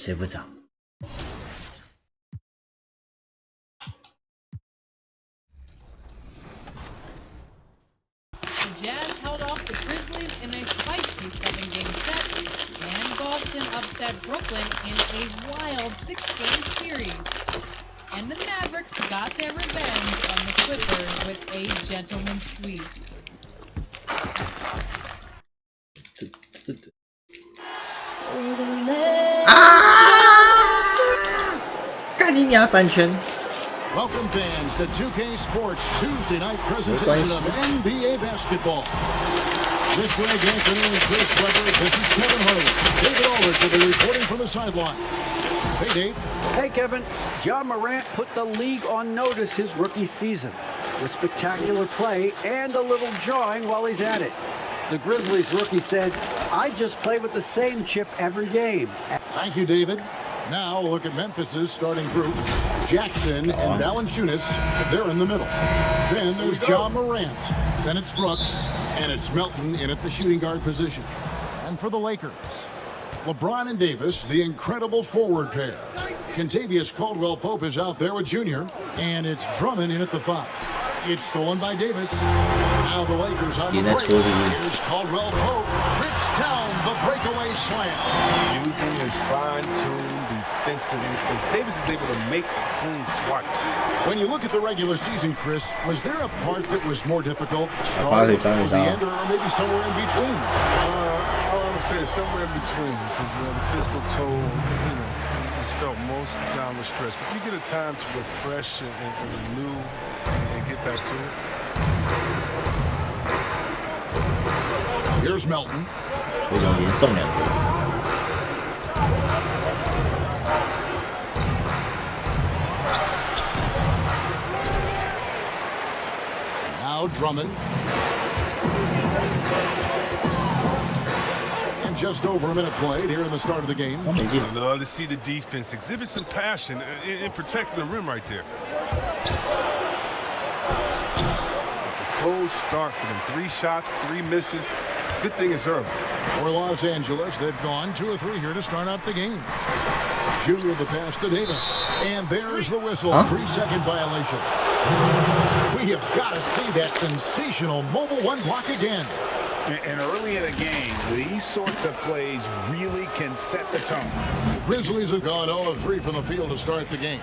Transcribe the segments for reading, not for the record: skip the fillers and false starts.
睡不着。The Jazz held off the Grizzlies in a feisty 7-game set, and Boston upset Brooklyn in a wild 6-game series. And the Mavericks got their revenge on the Clippers with a gentleman's sweep. 干你娘版权！ Welcome fans to 2K Sports Tuesday night presentation of NBA basketball. With Greg Anthony and Chris Webber, this is Kevin Harlan. David Aldridge will be reporting from the sideline. Hey, Dave. Hey, Kevin. Ja Morant put the league on notice his rookie season. With spectacular play and a little jawing while he's at it. The Grizzlies rookie said, I just play with the same chip every game. Thank you, David. Now look at Memphis's starting group. Jackson and Valanciunas, they're in the middle. Then there's Ja Morant. Then it's Brooks, and it's Melton in at the shooting guard position. And for the Lakers, LeBron and Davis, the incredible forward pair. Kentavious Caldwell-Pope is out there with Junior, and it's Drummond in at the 5. It's stolen by Davis. Now the Lakers on the break. Here's Caldwell-Pope. Rips down the breakaway slam. Using his fine-tuned defensive instincts, Davis is able to make a clean swipe. When you look at the regular season, Chris, was there a part that was more difficult? The end or maybe somewhere in between? I would say somewhere in between, because the physical toll, is felt most down the stretch. But you get a time to refresh and renew and get back to it. Here's Melton. 我想连送2球。 Now Drummond. And just over a minute played here in the start of the game. I love to see the defense exhibit some passion in protecting the rim right there. Cold start for them. 3 shots, 3 misses. Good thing it's early. For Los Angeles, they've gone 2 or 3 here to start out the game. Junior the pass to Davis. And there's the whistle. 3-second violation. We have got to see that sensational mobile 1 block again. And early in the game, these sorts of plays really can set the tone. The Grizzlies have gone 0 of 3 from the field to start the game.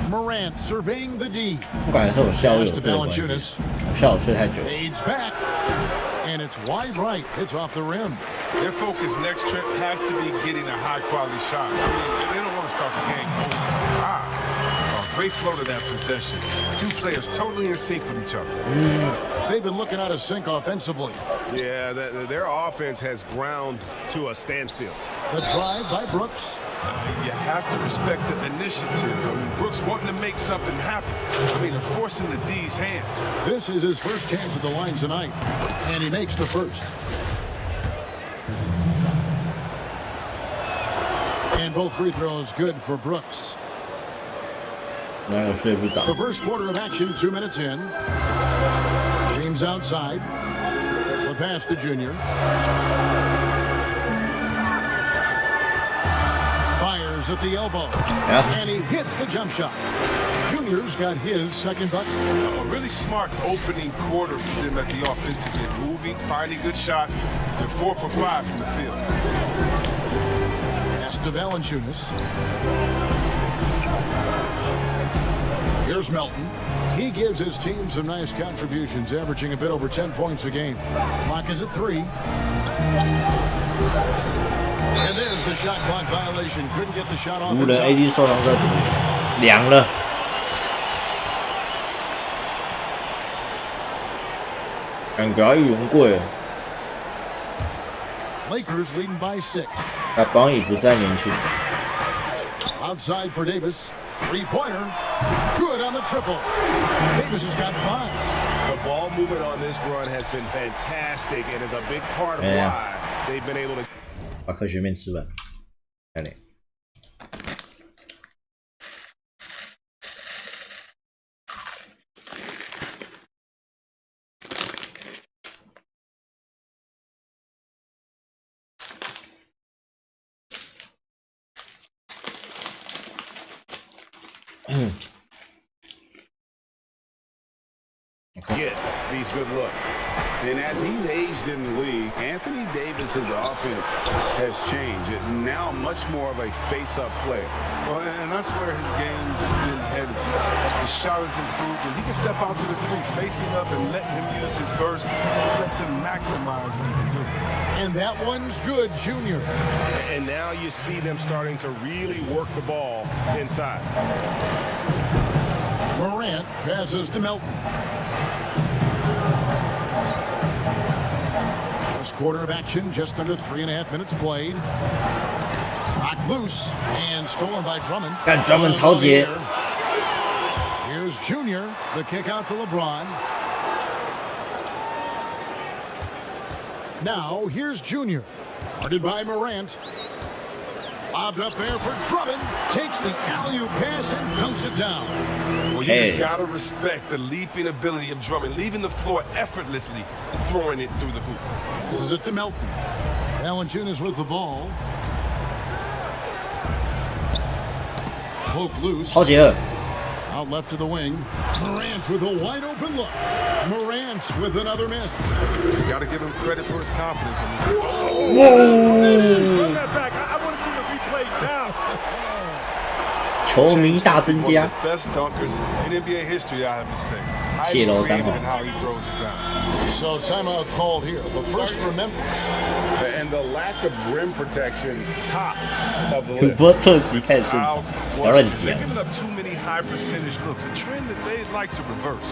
Morant surveying the D. 我感觉是我下午有 Pass 睡 to 的关系， Valanciunas. 我下午睡太久。 Fades back. And it's wide right. It's off the rim. Their focus next trip has to be getting a high-quality shot. I mean, they don't want to start the game 0-5. Great flow to that possession. 2 players totally in sync with each other. They've been looking out of sync offensively. Yeah, their offense has ground to a standstill. The drive by Brooks. You have to respect the initiative. I mean, Brooks wanting to make something happen. I mean, they're forcing the D's hand. This is his first chance at the line tonight. And he makes the first. And both free throws good for Brooks. 哪有睡不着？ The first quarter of action, 2 minutes in. James outside. The pass to Junior. Fires at the elbow. And he hits the jump shot. Junior's got his second bucket. A really smart opening quarter for them at the offensive end. Moving, finding good shots. They're 4 for 5 from the field. Pass to Valanciunas. Here's Melton. He gives his team some nice contributions, averaging a bit over 10 points a game. Clock is at 3. And there's the shot clock violation. Couldn't get the shot off. 湖人 AD 受伤之后怎么凉了？感觉一轮贵。 Lakers leading by 6. 他榜已不再年轻。 Outside for Davis. 3-pointer. Good on the triple. Davis has got 5. The ball movement on this run has been fantastic and is a big part of why they've been able to. 把科学面吃完，来嘞。get these good looks. And as he's aged in the league, Anthony Davis's offense has changed. It's now much more of a face-up play. Well, and that's where his game's been headed. The shot is improved, and he can step out to the three, facing up and letting him use his burst. Lets him maximize what he can do. And that one's good, Junior. And now you see them starting to really work the ball inside. Morant passes to Melton. First quarter of action, just under 3.5 minutes played. Knocked loose and stolen by Drummond. 干Drummond超级。 Here's Junior, the kick out to LeBron. Now here's Junior, guarded by Morant. Lobbed up there for Drummond. Takes the alley-oop pass and dunks it down. Well, you just gotta respect the leaping ability of Drummond, leaving the floor effortlessly, throwing it through the hoop. This is it to Melton. Valanciunas with the ball. Poke loose. 超级二。 Out left to the wing. Morant with a wide open look. Morant with another miss. You gotta give him credit for his confidence. Run that back. I want to see the replay now. 球迷大增加。 Best dunkers in NBA history, I have to say. 谢喽，张宏。 And how he throws it down. So timeout called here. The first for Memphis. And the lack of rim protection, top of the 很 list. 多侧席开始正常，不要乱 They're 讲。 giving up too many high percentage looks, a trend that they'd like to reverse.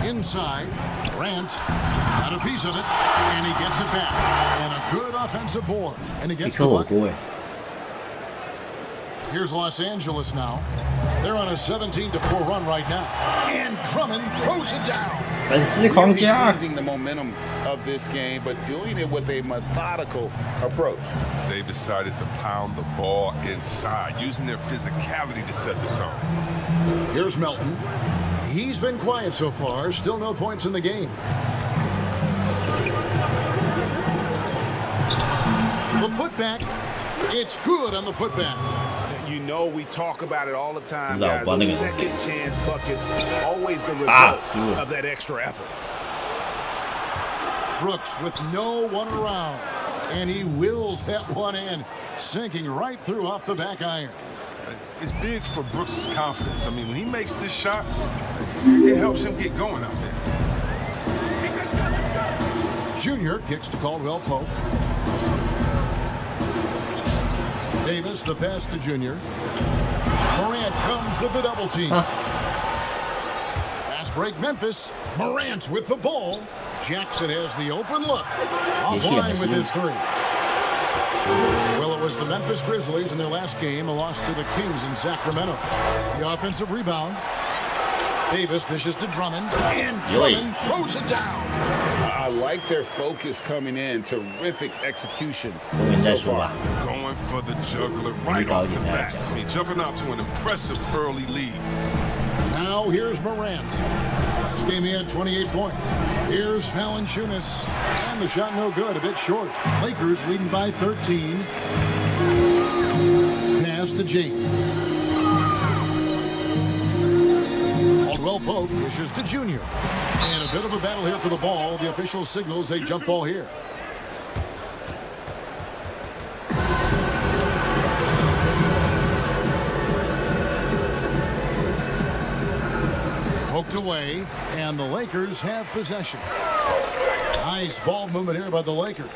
Inside, Grant got a piece of it, and he gets it back. And a good offensive board. And he 一 gets 颗 the 火 bucket. 锅哎， Here's Los Angeles now. They're on a 17-4 run right now. And Drummond throws it down. 粉丝狂 Really 加。 seizing the momentum of this game, but doing it with a methodical approach. They decided to pound the ball inside, using their physicality to set the tone. Here's Melton. He's been quiet so far. Still no points in the game. The putback. It's good on the putback. You know we talk about it all the time, No, guys. but Those nigga. second chance buckets, always the result sure. of that extra effort. Brooks with no one around. And he wills that one in, sinking right through off the back iron. It's big for Brooks' confidence. I mean, when he makes this shot, it helps him get going out there. Junior kicks to Caldwell Pope. Davis, the pass to Junior. Morant comes with the double team. Fast break Memphis. Morant with the ball. Jackson has the open look. Offline with his three. Well, it was the Memphis Grizzlies in their last game, a loss to the Kings in Sacramento. The offensive rebound. Davis dishes to Drummond, and Drummond throws it down. I like their focus coming in. Terrific execution 我们再 so 说吧 far.。 Going for the juggler right off the bat. I mean, jumping out to an impressive early lead. Now here's Morant. Last game he had 28 points. Here's Valanciunas. And the shot no good, a bit short. Lakers leading by 13. Pass to James. Caldwell Pope dishes to Junior. And a bit of a battle here for the ball. The official signals a jump ball here. Poked away, and the Lakers have possession. Nice ball movement here by the Lakers.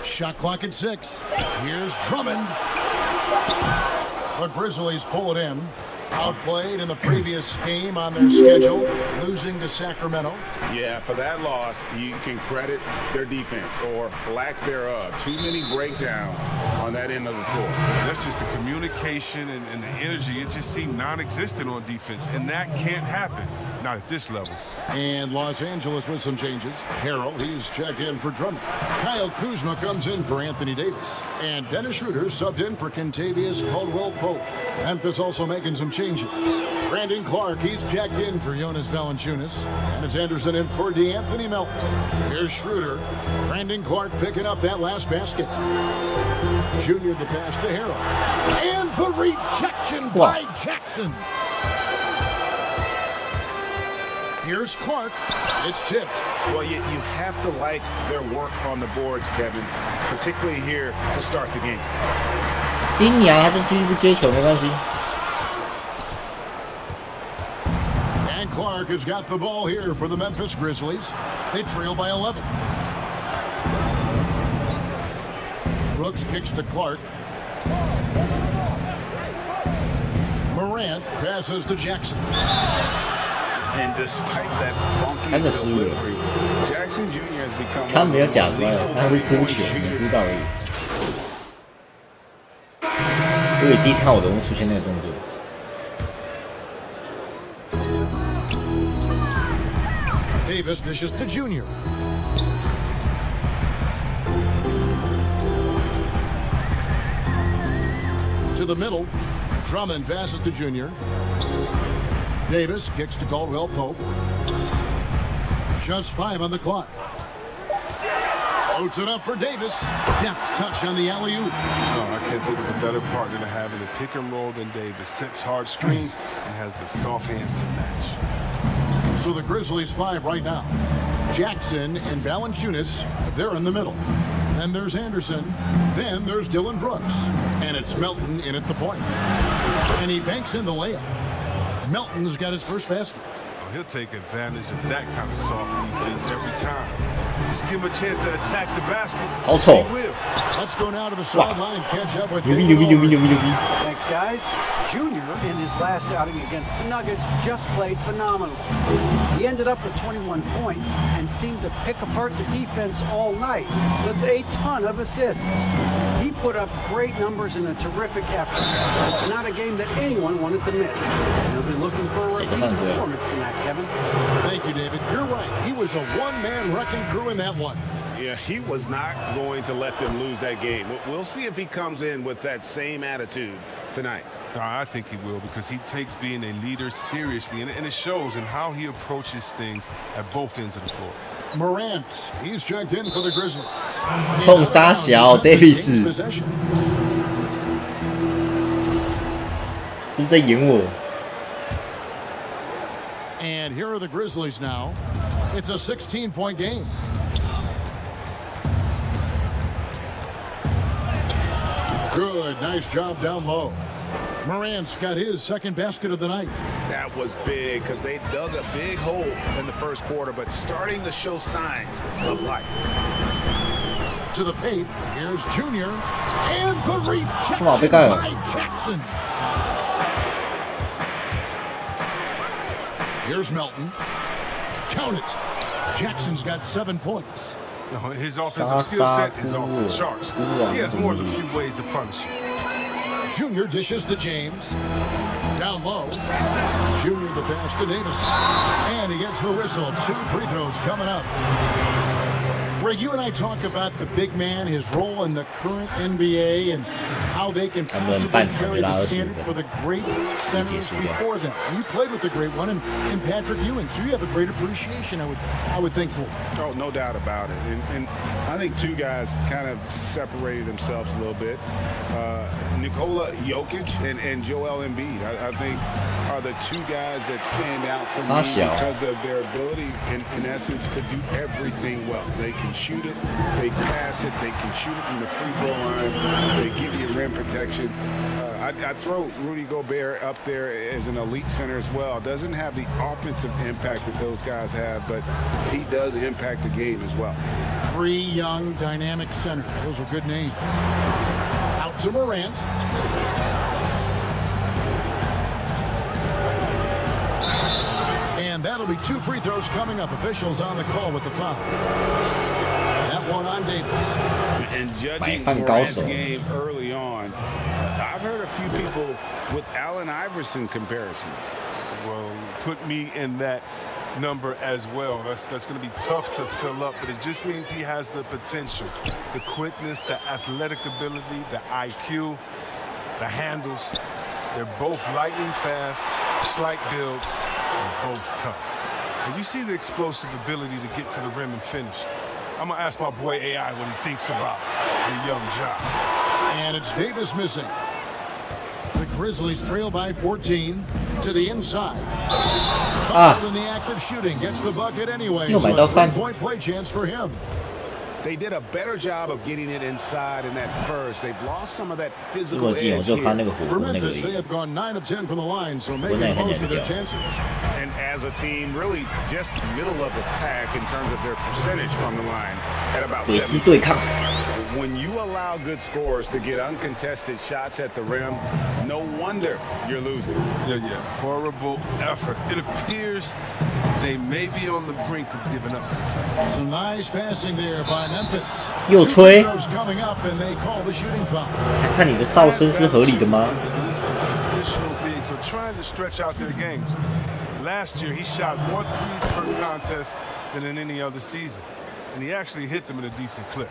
Shot clock at 6. Here's Drummond. The Grizzlies pull it in. Outplayed in the previous game on their schedule, losing to Sacramento. Yeah, for that loss, you can credit their defense or lack thereof. Too many breakdowns on that end of the court. That's just the communication and the energy. It just seemed non-existent on defense, and that can't happen. Not at this level. And Los Angeles with some changes. Harrell, he's checked in for Drummond. Kyle Kuzma comes in for Anthony Davis. And Dennis Schroeder subbed in for Kentavious Caldwell Pope. Memphis also making some changes. Brandon Clark, he's checked in for Jonas Valanciunas. And it's Anderson in for DeAnthony Melton. Here's Schroeder. Brandon Clark picking up that last basket. Junior the pass to Harrell. And the rejection by Jackson. Here's Clark. It's tipped. Well, you have to like their work on the boards, Kevin, particularly here to start the game. 英娘他就继续不接球没关系。 And Clark has got the ball here for the Memphis Grizzlies. They trail by 11. Brooks kicks to Clark. Morant passes to Jackson. And despite that funky delivery, Jackson Jr. has become 他没有假摔，他会哭球，没哭到而已。我以为第一次看我的会出现那个动作。 Davis dishes to Junior. To the middle. Drummond passes to Junior. Davis kicks to Caldwell Pope. Just 5 on the clock. Loads it up for Davis. Deft touch on the alley-oop. Oh, I can't think of a better partner to have in the pick and roll than Davis. Sets hard screens and has the soft hands to match. So the Grizzlies 5 right now. Jackson and Valanciunas, they're in the middle. Then there's Anderson. Then there's Dillon Brooks. And it's Melton in at the point. And he banks in the layup. Melton's got his first basket. Oh, he'll take advantage of that kind of soft defense every time. Just give him a chance to attack the basket. 好丑。 Let's go now to the sideline and catch up with 牛逼牛逼牛逼牛逼牛逼！ Thanks, guys. Junior, in his last outing against the Nuggets, just played phenomenal. He ended up with 21 points and seemed to pick apart the defense all night with a ton of assists. He put up great numbers in a terrific effort. It's not a game that anyone wanted to miss. And they'll be looking for a repeat performance tonight, Kevin. Thank you, David. You're right. He was a one-man wrecking crew in that one. Yeah, he was not going to let them lose that game. We'll see if he comes in with that same attitude tonight. I think he will because he takes being a leader seriously, and it shows in how he approaches things at both ends of the floor. Morant, he's checked in for the Grizzlies. 冲杀小 Davis， 是不是在演我？ And here are the Grizzlies now. It's a 16-point game. Good, nice job down low. Morant's got his second basket of the night. That was big because they dug a big hole in the first quarter, but starting to show signs of life. To the paint, here's Junior, and the rejection Wow, big guy. by Jackson. Here's Melton. Count it. Jackson's got 7 points. No, his offensive skill set is off the charts. He has more than a few ways to punish you. Junior dishes to James. Down low. Junior the pass to Davis. And he gets the whistle. 2 free throws coming up. Greg, you and I talk about the big man, his role in the current NBA, and how they can possibly carry the standard for the great centers before them. You played with the great one in Patrick Ewing, so you have a great appreciation, I would think, for him. Oh, no doubt about it. And I think 2 guys kind of separated themselves a little bit. Nikola Jokic and Joel Embiid, I think, are the 2 guys that stand out for me because of their ability, in essence, to do everything well. They can shoot it, they pass it, they can shoot it from the free throw line, they give you rim protection. I throw Rudy Gobert up there as an elite center as well. Doesn't have the offensive impact that those guys have, but he does impact the game as well. 3 young, dynamic centers. Those are good names. Out to Morant. And that'll be 2 free throws coming up. Officials on the call with the foul. That one on Davis. And judging Morant's game early on, I've heard a few people with Allen Iverson comparisons. Well, put me in that number as well. That's going to be tough to fill up, but it just means he has the potential, the quickness, the athletic ability, the IQ, the handles. They're both lightning fast, Slight builds, and both tough. And you see the explosive ability to get to the rim and finish. I'm gonna ask my boy AI what he thinks about the young Ja. And it's Davis missing. The Grizzlies trail by 14 to the inside. Fouled in the act of shooting, gets the bucket anyway. So a 3-point play chance for him. They did a better job of getting it inside in that first. They've lost some of that physical edge here. For Memphis, they have gone 9 of 10 from the line, so making the most of their chances. And as a team, really just middle of the pack in terms of their percentage from the line at about 70%. When you allow good scorers to get uncontested shots at the rim, no wonder you're losing. Yeah. Horrible effort. It appears they may be on the brink of giving up. Some nice passing there by Memphis. 又吹。 Coming up and they call the shooting foul. 裁判，你的哨声是合理的吗？ Additional bigs are trying to stretch out their games. Last year, he shot more threes per contest than in any other season, and he actually hit them at a decent clip.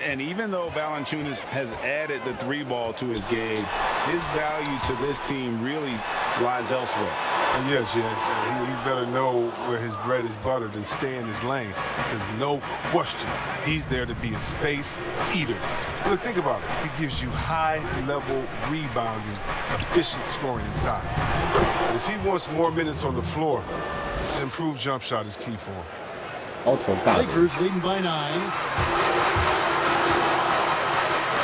And even though Valanciunas has added the 3-ball to his game, his value to this team really lies elsewhere. And yes, he better know where his bread is buttered and stay in his lane. There's no question he's there to be a space eater. Look, think about it. He gives you high-level rebounding, efficient scoring inside. If he wants more minutes on the floor, an improved jump shot is key for him. Lakers leading by 9.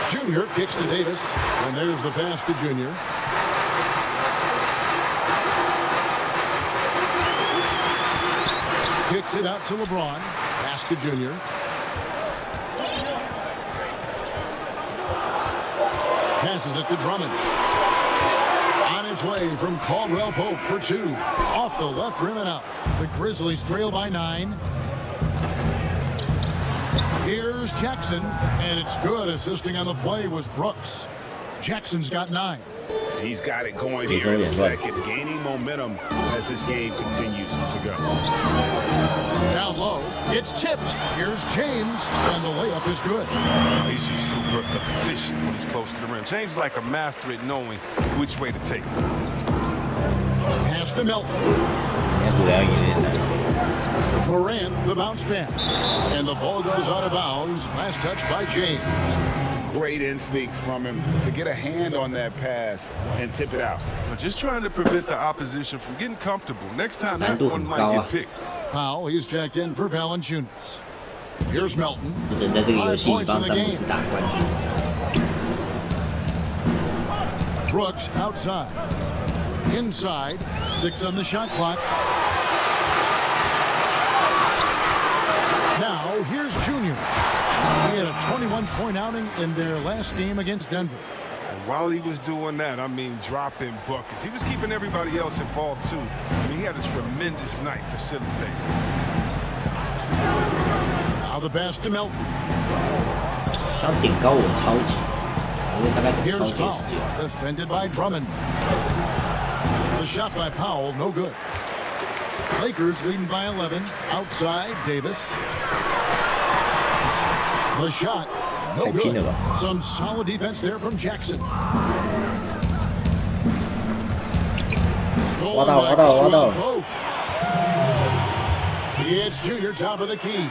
Junior kicks to Davis, and there's the pass to Junior. Kicks it out to LeBron. Pass to Junior. Passes it to Drummond. On its way from Caldwell Pope for 2. Off the left rim and out. The Grizzlies trail by 9. Here's Jackson, and it's good. Assisting on the play was Brooks. Jackson's got 9. He's got it going here in a second, gaining momentum as his game continues to go. Down low, it's tipped. Here's James, and the layup is good. He's just super efficient when he's close to the rim. James is like a master at knowing which way to take it. Pass to Melton. Morant, the bounce pass. And the ball goes out of bounds. Last touch by James. Great instincts from him to get a hand on that pass and tip it out. Just trying to prevent the opposition from getting comfortable. Next time, that one might get picked. Powell, he's checked in for Valanciunas. Here's Melton. 正在这个游戏帮詹姆斯打冠军。 Brooks outside. Inside. 6 on the shot clock. Now, here's Junior. He had a 21-point outing in their last game against Denver. And while he was doing that, I mean, dropping buckets. He was keeping everybody else involved, too. I mean, he had a tremendous night facilitating. Now the pass to Melton. 想顶高我超级，我大概超 Here's 级 Powell, 时间。 defended by Drummond. The shot by Powell, no good. Lakers leading by 11. Outside, Davis. The shot, no good. Some solid defense there from Jackson. 挖到了。 It's Junior top of the key.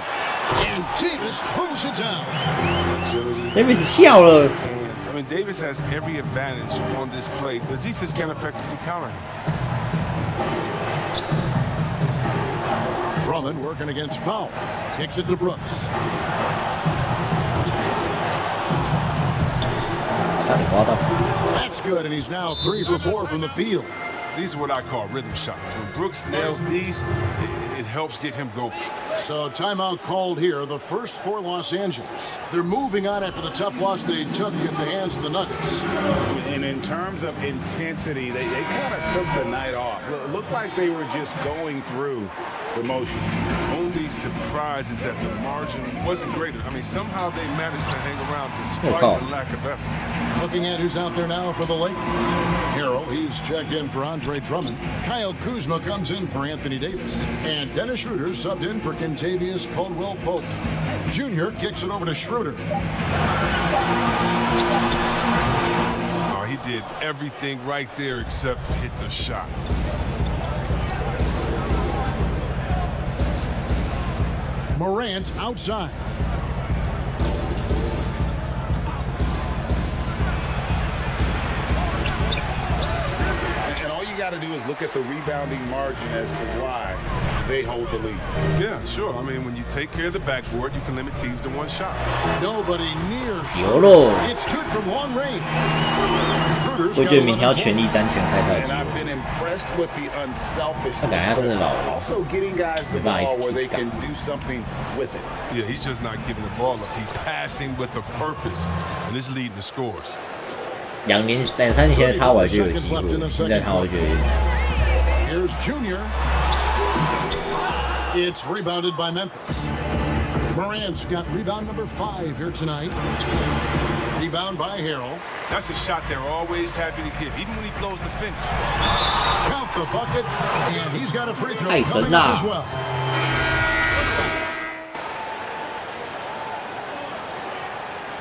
And Davis throws it down. Davis 笑了。 I mean, Davis has every advantage on this play. The defense can't effectively counter him. Drummond working against Powell. Kicks it to Brooks. That's good, and he's now 3 for 4 from the field. These are what I call rhythm shots. When Brooks nails these, it helps get him going. So timeout called here, the first for Los Angeles. They're moving on after the tough loss they took at the hands of the Nuggets. And in terms of intensity, they kind of took the night off. It looked like they were just going through the motions. Only surprise is that the margin wasn't greater. I mean, somehow they managed to hang around despite the lack of effort. Looking at who's out there now for the Lakers. Harrell, he's checked in for Andre Drummond. Kyle Kuzma comes in for Anthony Davis. And Dennis Schroeder subbed in for Kentavious Caldwell-Pope. Junior kicks it over to Schroeder. Oh, he did everything right there except hit the shot. Morant outside. And all you got to do is look at the rebounding margin as to why they hold the lead. Yeah, sure. I mean, when you take care of the backboard, you can limit teams to one shot. Nobody near 有喽！ It's good from long range. 我觉得明天要全力单全开赛 And 季。 I've been impressed with the unselfishness. 他感觉他真的老了， Also getting guys the 没办法一 ball 直 where they 踢 can do something with it. Yeah, he's just not giving the ball up. He's passing with a purpose, and it's leading to scores. 2年3年现在他玩就有机会，现在他会觉得 Here's Junior. It's rebounded by Memphis. Morant's got rebound number 5 here tonight. Rebound by Harrell. That's a shot they're always happy to give, even when he blows the finish. Count the bucket, and he's got a free throw Hey, coming Sonda. up as well.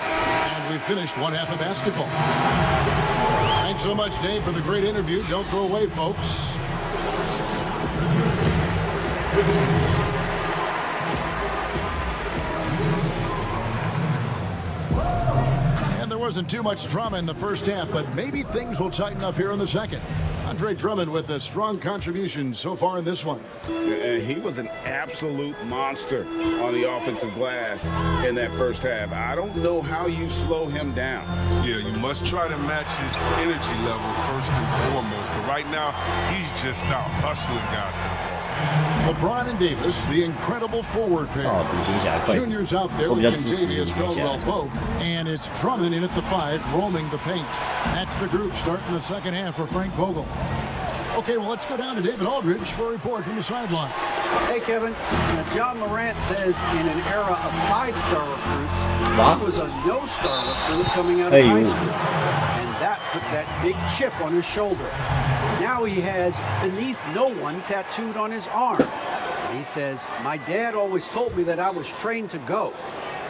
And we finished one half of basketball. Thanks so much, Dave, for the great interview. Don't go away, folks. And there wasn't too much drama in the first half, but maybe things will tighten up here in the second. Andre Drummond with a strong contribution so far in this one. And he was an absolute monster on the offensive glass in that first half. I don't know how you slow him down. Yeah, you must try to match his energy level first and foremost. But right now, he's just out hustling guys to the ball. LeBron and Davis, the incredible forward pair. 哦，独行侠快， Junior's out there 我比 with 较支持独 Contavious 行侠。 Caldwell Pope, and it's Drummond in at the 5, roaming the paint. That's the group starting the second half for Frank Vogel. Okay, well, let's go down to David Aldridge for a report from the sideline. Hey, Kevin. John Morant says in an era of 5-star recruits, What? he was a no-star recruit coming out of Hey, high you. school. And that put that big chip on his shoulder. Now he has beneath no one tattooed on his arm. And he says, my dad always told me that I was trained to go.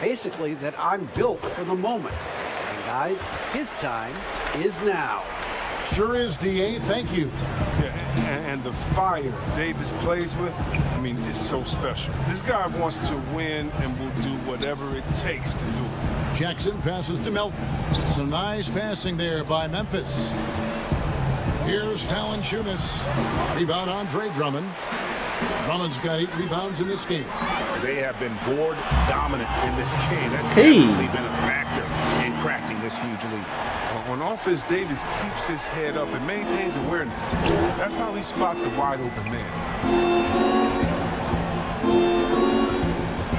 Basically, that I'm built for the moment. And guys, his time is now. Sure is, D.A. Thank you. Yeah, and the fire Davis plays with, I mean, it's so special. This guy wants to win and will do whatever it takes to do it. Jackson passes to Melton. Some nice passing there by Memphis. Here's Valanciunas. Rebound Andre Drummond. Drummond's got 8 rebounds in this game. They have been board dominant in this game. That's Hey. definitely been a factor in crafting this huge lead. On offense, Davis keeps his head up and maintains awareness. That's how he spots a wide open man.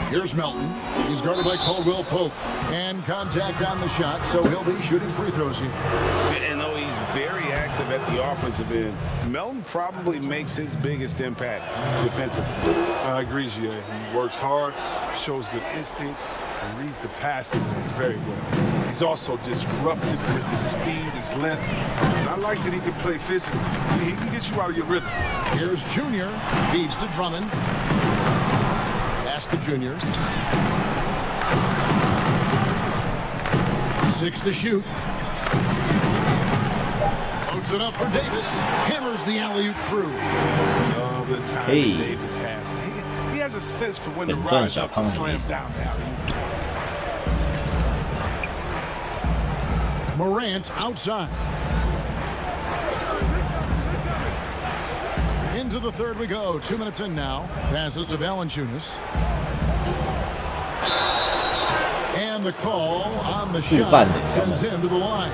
Here's Melton. He's guarded by Caldwell Pope. And contact on the shot, so he'll be shooting free throws here. And though he's very active at the offensive end, Melton probably makes his biggest impact defensively. I agree, Gia. He works hard, shows good instincts, and reads the passing lanes very well. He's also disruptive with his speed, his length. And I like that he can play physically. He can get you out of your rhythm. Here's Junior. Feeds to Drummond. Pass to Junior. 6 to shoot. Loads it up for Davis. Hammers the alley-oop through. All the time Hey. that Davis has. He has a sense for when to 粉钻 rise 小 up 胖 and 子 slam down the alley-oop. Morant outside. Into the third we go. 2 minutes in now. Passes to Valanciunas. And the call on the shot 示范的， sends him to the line.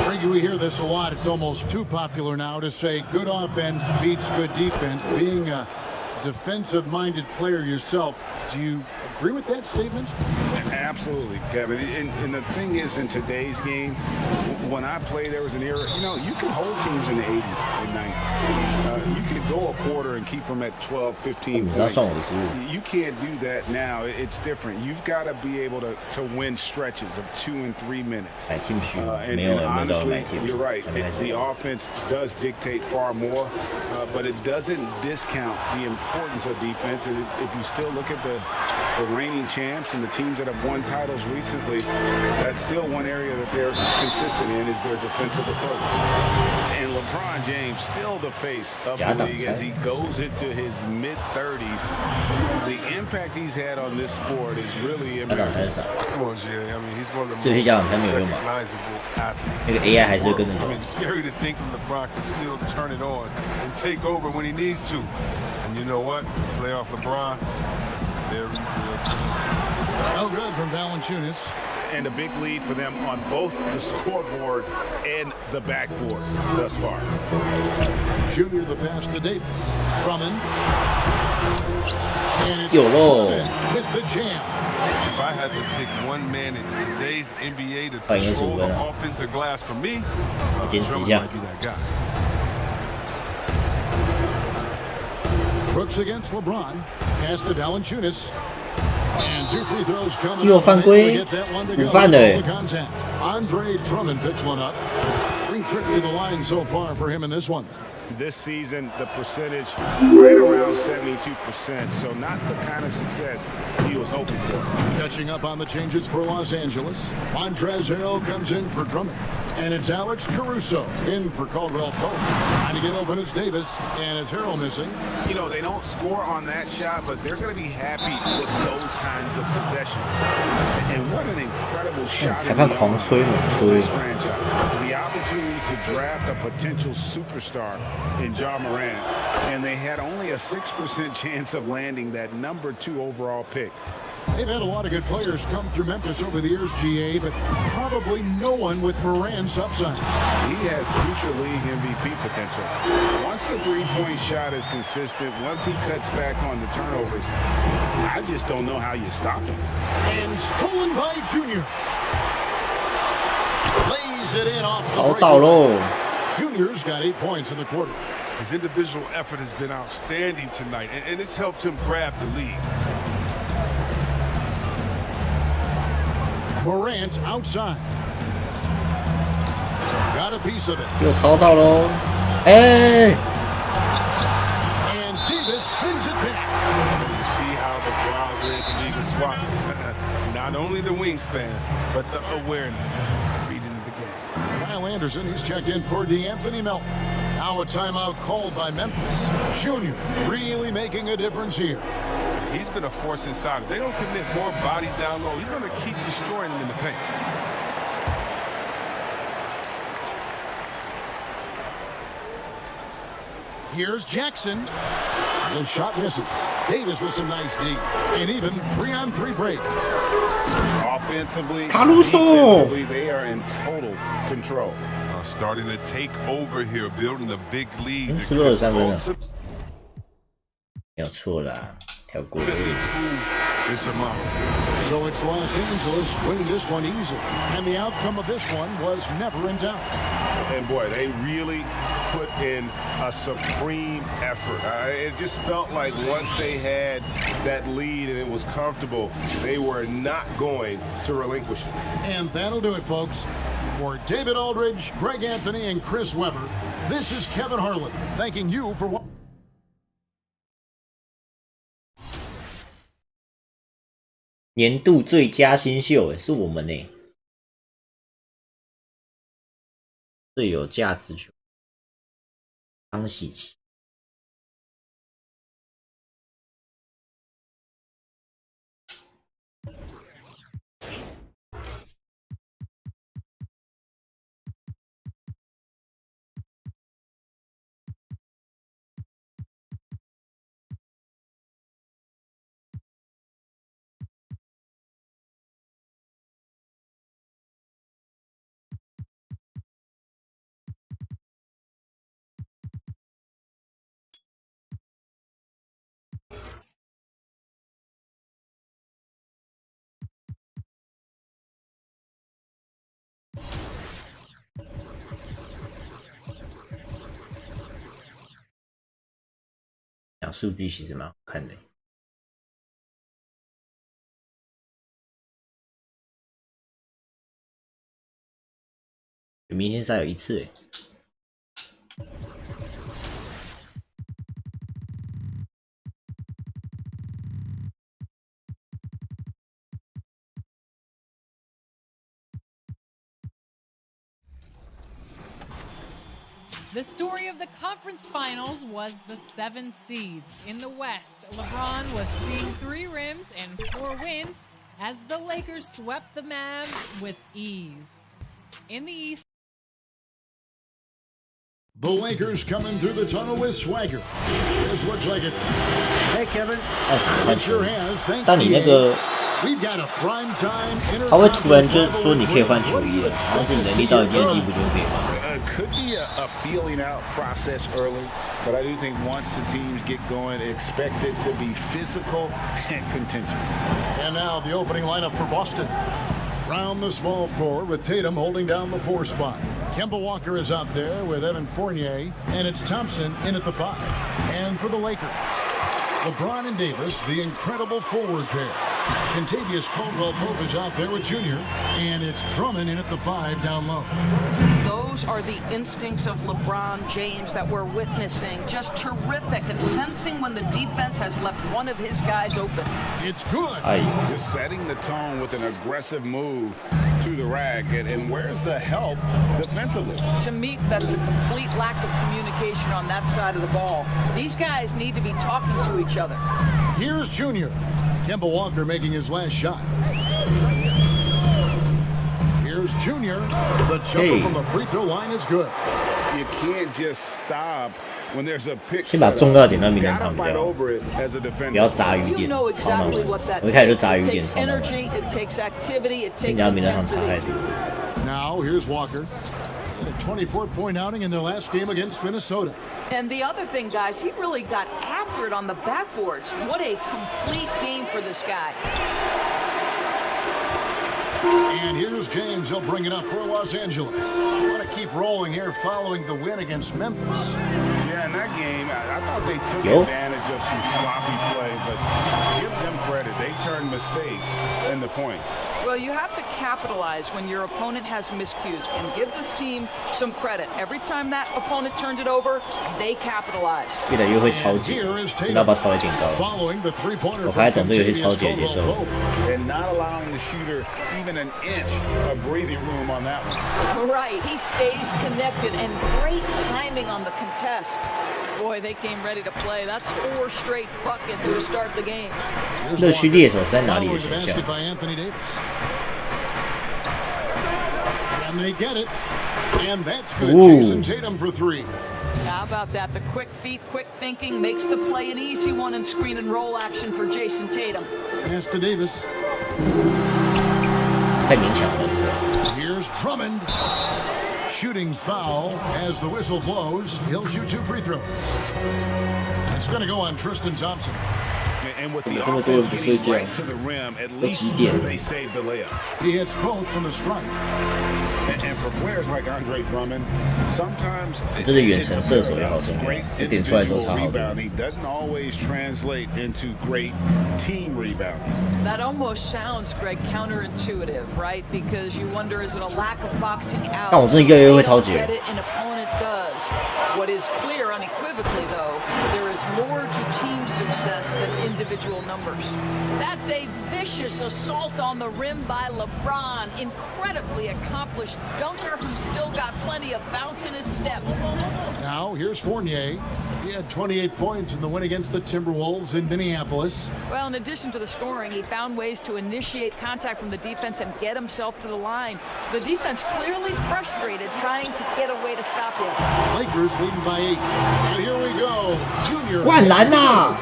Frankie, we hear this a lot. It's almost too popular now to say good offense beats good defense. Being a defensive-minded player yourself, do you agree with that statement? Absolutely, Kevin. And the thing is, in today's game, when I played, there was an era, you can hold teams in the 80s and 90s. You can go a quarter and keep them at 12, 15 你知道 points. 算我的失误。 You can't do that now. It's different. You've got to be able to win stretches of 2 and 3 minutes. 买 team 区 And 没有人没有 honestly, 买 team， you're right. 还没开始 The offense does dictate far more, but it doesn't discount the importance of defense. If you still look at the the reigning champs and the teams that have won titles recently, that's still one area that they're consistent in is their defensive approach. And LeBron James still the face of the league as he goes into his mid-30s. The impact he's had on this sport is really impressive. Come on, Jerry. I mean, he's one of the 这些家长才没有用嘛， recognizable athletes. 那个 AI 还是会跟着 I 走。 mean, it's scary to think LeBron can still turn it on and take over when he needs to. And you know what? Playoff LeBron is very good. No good from Valanciunas. And a big lead for them on both the scoreboard and the backboard thus far. Junior the pass to Davis. Drummond. And it's 有喽， with the jam. If I had to pick one man in today's NBA to 扮演主 control 分 the 啊， offensive glass for me, 坚持一 Drummond 下 might be that guy. Brooks against LeBron. Pass to Valanciunas. And 2 free throws coming 又 up. 犯规， 午饭的。 Andre Drummond picks one up. 3 trips to the line so far for him in this one. This season, the percentage right around 72%, so not the kind of success he was hoping for. Catching up on the changes for Los Angeles. Montrezl Harrell comes in for Drummond. And it's Alex Caruso in for Caldwell Pope. Trying to get open is Davis, and it's Harrell missing. You know, they don't score on that shot, but they're going to be happy with those kinds of possessions. And what an incredible shot. 裁判狂吹猛吹。 The opportunity to draft a potential superstar in Ja Morant, and they had only a 6% chance of landing that number 2 overall pick. They've had a lot of good players come through Memphis over the years, GA, but probably no one with Morant's upside. He has future league MVP potential. Once the three-point shot is consistent, once he cuts back on the turnovers, I just don't know how you stop him. And stolen by Junior. Lays it in off the 吵到 break. 喽！ Junior's got 8 points in the quarter. His individual effort has been outstanding tonight, and it's helped him grab the lead. Morant outside. Got a piece of it. 又抄到喽！哎， And Davis sends it back. You see how the Browns led the league in swats. Not only the wingspan, but the awareness. Reading the game. Kyle Anderson, he's checked in for DeAnthony Melton. Now a timeout called by Memphis. Junior really making a difference here. He's been a force inside. If they don't commit more bodies down low, he's going to keep destroying them in the paint. Here's Jackson. The shot misses. Davis with some nice D. And even 3-on-3 break. Offensively, Caruso! defensively, they are in total control. Starting to take over here, building a big lead. 是不是有3分了？没有错啦，跳过。 It's a model. So it's Los Angeles winning this one easily. And the outcome of this one was never in doubt. And boy, they really put in a supreme effort. It just felt like once they had that lead and it was comfortable, they were not going to relinquish it. And that'll do it, folks. For David Aldridge, Greg Anthony, and Chris Webber, this is Kevin Harlan thanking you for watching. 年度最佳新秀，是我们呢，最有价值球，康喜奇。讲数据其实蛮好看的。明星赛有1次 The story of the conference finals was the 7 seeds. In the West, LeBron was seeing 3 rims and 4 wins as the Lakers swept the Mavs with ease. In the East, The Lakers coming through the tunnel with swagger. This looks like it. Hey, Kevin. It sure has. Thanks 当你那个 We've got a prime time 他会突然就说你可以换球衣了，好像是你能力到一定的地步就可以换。Could be a feeling out process early, but I do think once the teams get going, expect it to be physical and contentious. And now the opening lineup for Boston. Round the small floor with Tatum holding down the 4 spot. Kemba Walker is out there with Evan Fournier, and it's Thompson in at the 5. And for the Lakers, LeBron and Davis, the incredible forward pair. Contavious Caldwell-Pope is out there with Junior, and it's Drummond in at the 5 down low. Those are the instincts of LeBron James that we're witnessing. Just terrific and sensing when the defense has left one of his guys open. It's good. Just setting the tone with an aggressive move to the rack. And where's the help defensively? To me, that's a complete lack of communication on that side of the ball. These guys need to be talking to each other. Here's Junior. Kemba Walker making his last shot. Here's Junior. The jumper from the free throw line is good. You can't just stop when there's a pick. 先把重要点让名人堂比 Fight 较好， over it as a 不 defender. 要杂鱼 You 点 know 超难 exactly 玩。 what that 我一开始就 takes. 杂鱼 It 点 takes 超难玩， energy, it takes activity, it 跟 takes 人家名人堂差太 intensity. 多。 Now here's Walker. A 24-point outing in their last game against Minnesota. And the other thing, guys, he really got after it on the backboards. What a complete game for this guy. And here's James. He'll bring it up for Los Angeles. Want to keep rolling here following the win against Memphis. Yeah, in that game, I thought they took Yo. advantage of some sloppy play, but give them credit. They turned mistakes into points. Well, you have to capitalize when your opponent has miscues and give this team some credit. Every time that opponent turned it over, they capitalized. 越来越会超 And 解， here is 知道把 Tatum 超解点高。 following the three-pointer 我 from 还懂这游戏超 Contavious 解的节奏。 Caldwell-Pope. And not allowing the shooter even an inch of breathing room on that one. Right, he stays connected and great timing on the contest. Boy, they came ready to play. That's 4 straight buckets to start the game. Here's 乐趣 Walker. 猎手是在哪里的 Following the 选项 basket？by Anthony Davis. And they get it. And that's good. Ooh. Jason Tatum for 3. How about that? The quick feet, quick thinking makes the play an easy one in screen and roll action for Jason Tatum. Pass to Davis. 太勉强了，这个。 Here's Drummond. Shooting foul as the whistle blows. He'll shoot 2 free throws. It's going to go on Tristan Thompson. And with the 这么多人 offense 不睡 getting 觉， right to the rim, at 都 least 几点了？ they saved the layup. He hits both from the stripe. And for players like Andre Drummond, sometimes 这个远程射手也好重要 great， 一点出来之后 individual 差好多。 rebounding doesn't always translate into great team rebounding. That almost sounds, Greg, counterintuitive, right? Because you wonder, is it a lack of boxing out? 但我真的越来越会超 They 解 don't。get it, an opponent does. What is clear unequivocally, though, there is more to team success than individual numbers. That's a vicious assault on the rim by LeBron. Incredibly accomplished dunker who's still got plenty of bounce in his step. Now, here's Fournier. He had 28 points in the win against the Timberwolves in Minneapolis. Well, in addition to the scoring, he found ways to initiate contact from the defense and get himself to the line. The defense clearly frustrated, trying to get a way to stop him. Lakers leading by 8. And here we go. Junior. 灌篮呐！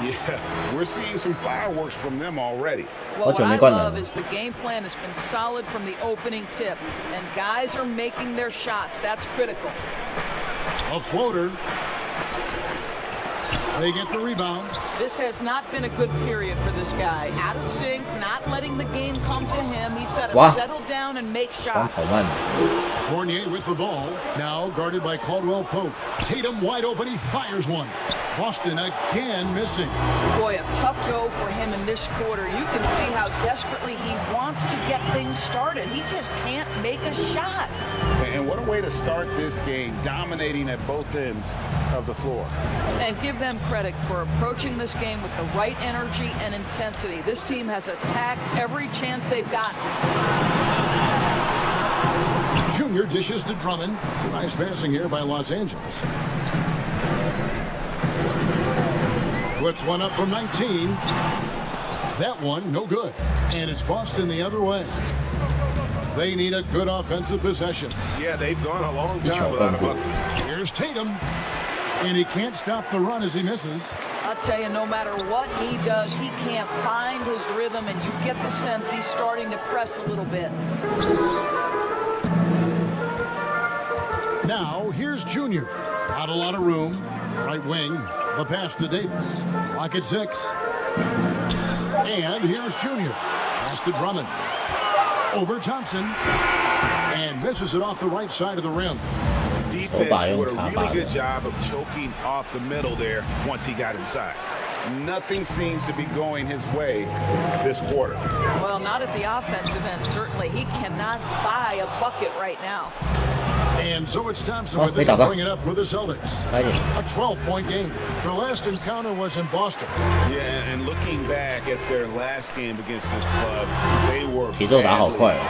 Yeah, we're seeing some fireworks from them already. Well, what 好久 I 没灌篮 love 了。 is the game plan has been solid from the opening tip, and guys are making their shots. That's critical. A floater. They get the rebound. This has not been a good period for this guy. Out of sync, not letting the game come to him. He's got to Wow. settle down and make 光 shots. 跑慢了。 Fournier with the ball. Now guarded by Caldwell-Pope. Tatum wide open. He fires one. Boston again missing. Boy, a tough go for him in this quarter. You can see how desperately he wants to get things started. He just can't make a shot. And what a way to start this game, dominating at both ends of the floor. And give them credit for approaching this game with the right energy and intensity. This team has attacked every chance they've gotten. Junior dishes to Drummond. Nice passing here by Los Angeles. Puts one up from 19. That one, no good. And it's Boston the other way. They need a good offensive possession. Yeah, they've gone a long time without a bucket. Here's Tatum. And he can't stop the run as he misses. I'll tell you, no matter what he does, he can't find his rhythm, and you get the sense he's starting to press a little bit. Now, here's Junior. Not a lot of room. Right wing. The pass to Davis. Lock at 6. And here's Junior. Pass to Drummond. Over Thompson. And misses it off the right side of the rim. Defense did a really good job of choking off the middle there once he got inside. Nothing seems to be going his way this quarter. Well, not at the offensive end, certainly. He cannot buy a bucket right now. And so it's Thompson with it to bring it up for the Celtics. A 12-point game. Their last encounter was in Boston. Yeah, and looking back at their last game against this club, they were out-rebounded.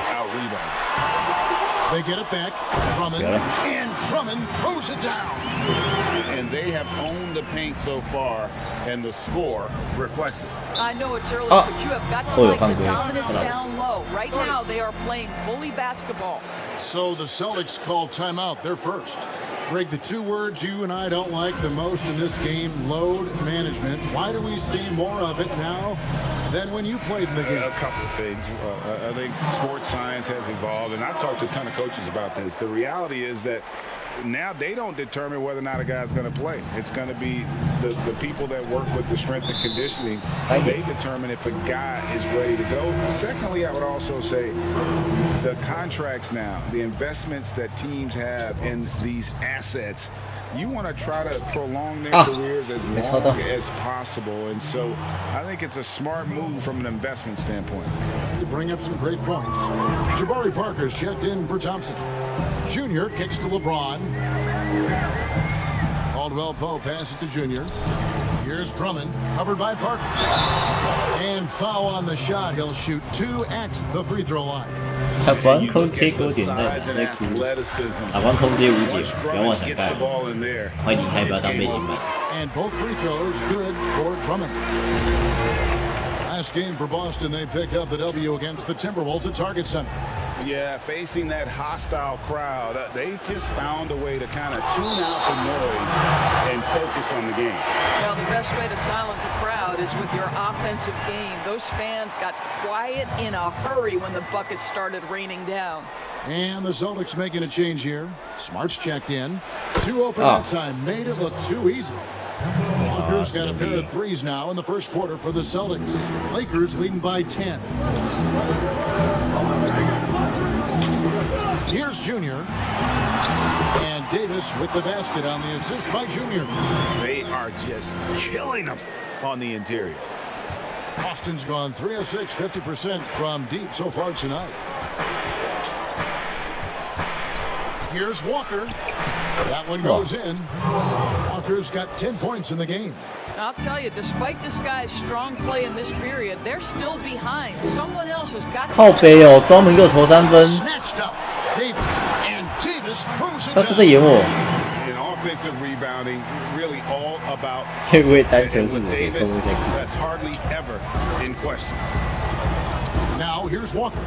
They get it back. Drummond. And Drummond throws it down. And they have owned the paint so far, and the score reflects it. I know it's early, but you have got to like the dominance down low. Right now, they are playing bully basketball. So the Celtics call timeout. They're first. Greg, the two words you and I don't like the most in this game, load management. Why do we see more of it now than when you played in the game? A couple of things. I think sports science has evolved, and I've talked to a ton of coaches about this. The reality is that now they don't determine whether or not a guy's going to play. It's going to be the people that work with the strength and conditioning. They determine if a guy is ready to go. Secondly, I would also say the contracts now, the investments that teams have in these assets, you want to try to prolong their careers as long as possible. And so I think it's a smart move from an investment standpoint. You bring up some great points. Jabari Parker's checked in for Thompson. Junior kicks to LeBron. Caldwell Pope passes to Junior. Here's Drummond, covered by Parker. And foul on the shot. He'll shoot 2 at the free throw line. 他不按空接给我点赞，在哭。打完空接无解，不要妄想盖。欢迎离开，不要当背景板。And both free throws good for Drummond. Last game for Boston, they picked up the W against the Timberwolves at Target Center. Yeah, facing that hostile crowd, they just found a way to kind of tune out the noise and focus on the game. Well, the best way to silence a crowd is with your offensive game. Those fans got quiet in a hurry when the buckets started raining down. And the Celtics making a change here. Smart's checked in. 2 open that time. Made it look too easy. Lakers got a pair of threes now in the first quarter for the Celtics. Lakers leading by 10. Here's Junior. And Davis with the basket on the assist by Junior. They are just killing them on the interior. Boston's gone 3 of 6, 50% from deep so far tonight. Here's Walker. That one goes in. Walker's got 10 points in the game. I'll tell you, despite this guy's strong play in this period, they're still behind. Someone else has got to... 靠背哦，专门给我投3分。 他是在演我。 Offensive rebounding, really all about 会不会单球是我给空位在 That's hardly ever in question. Now here's Walker.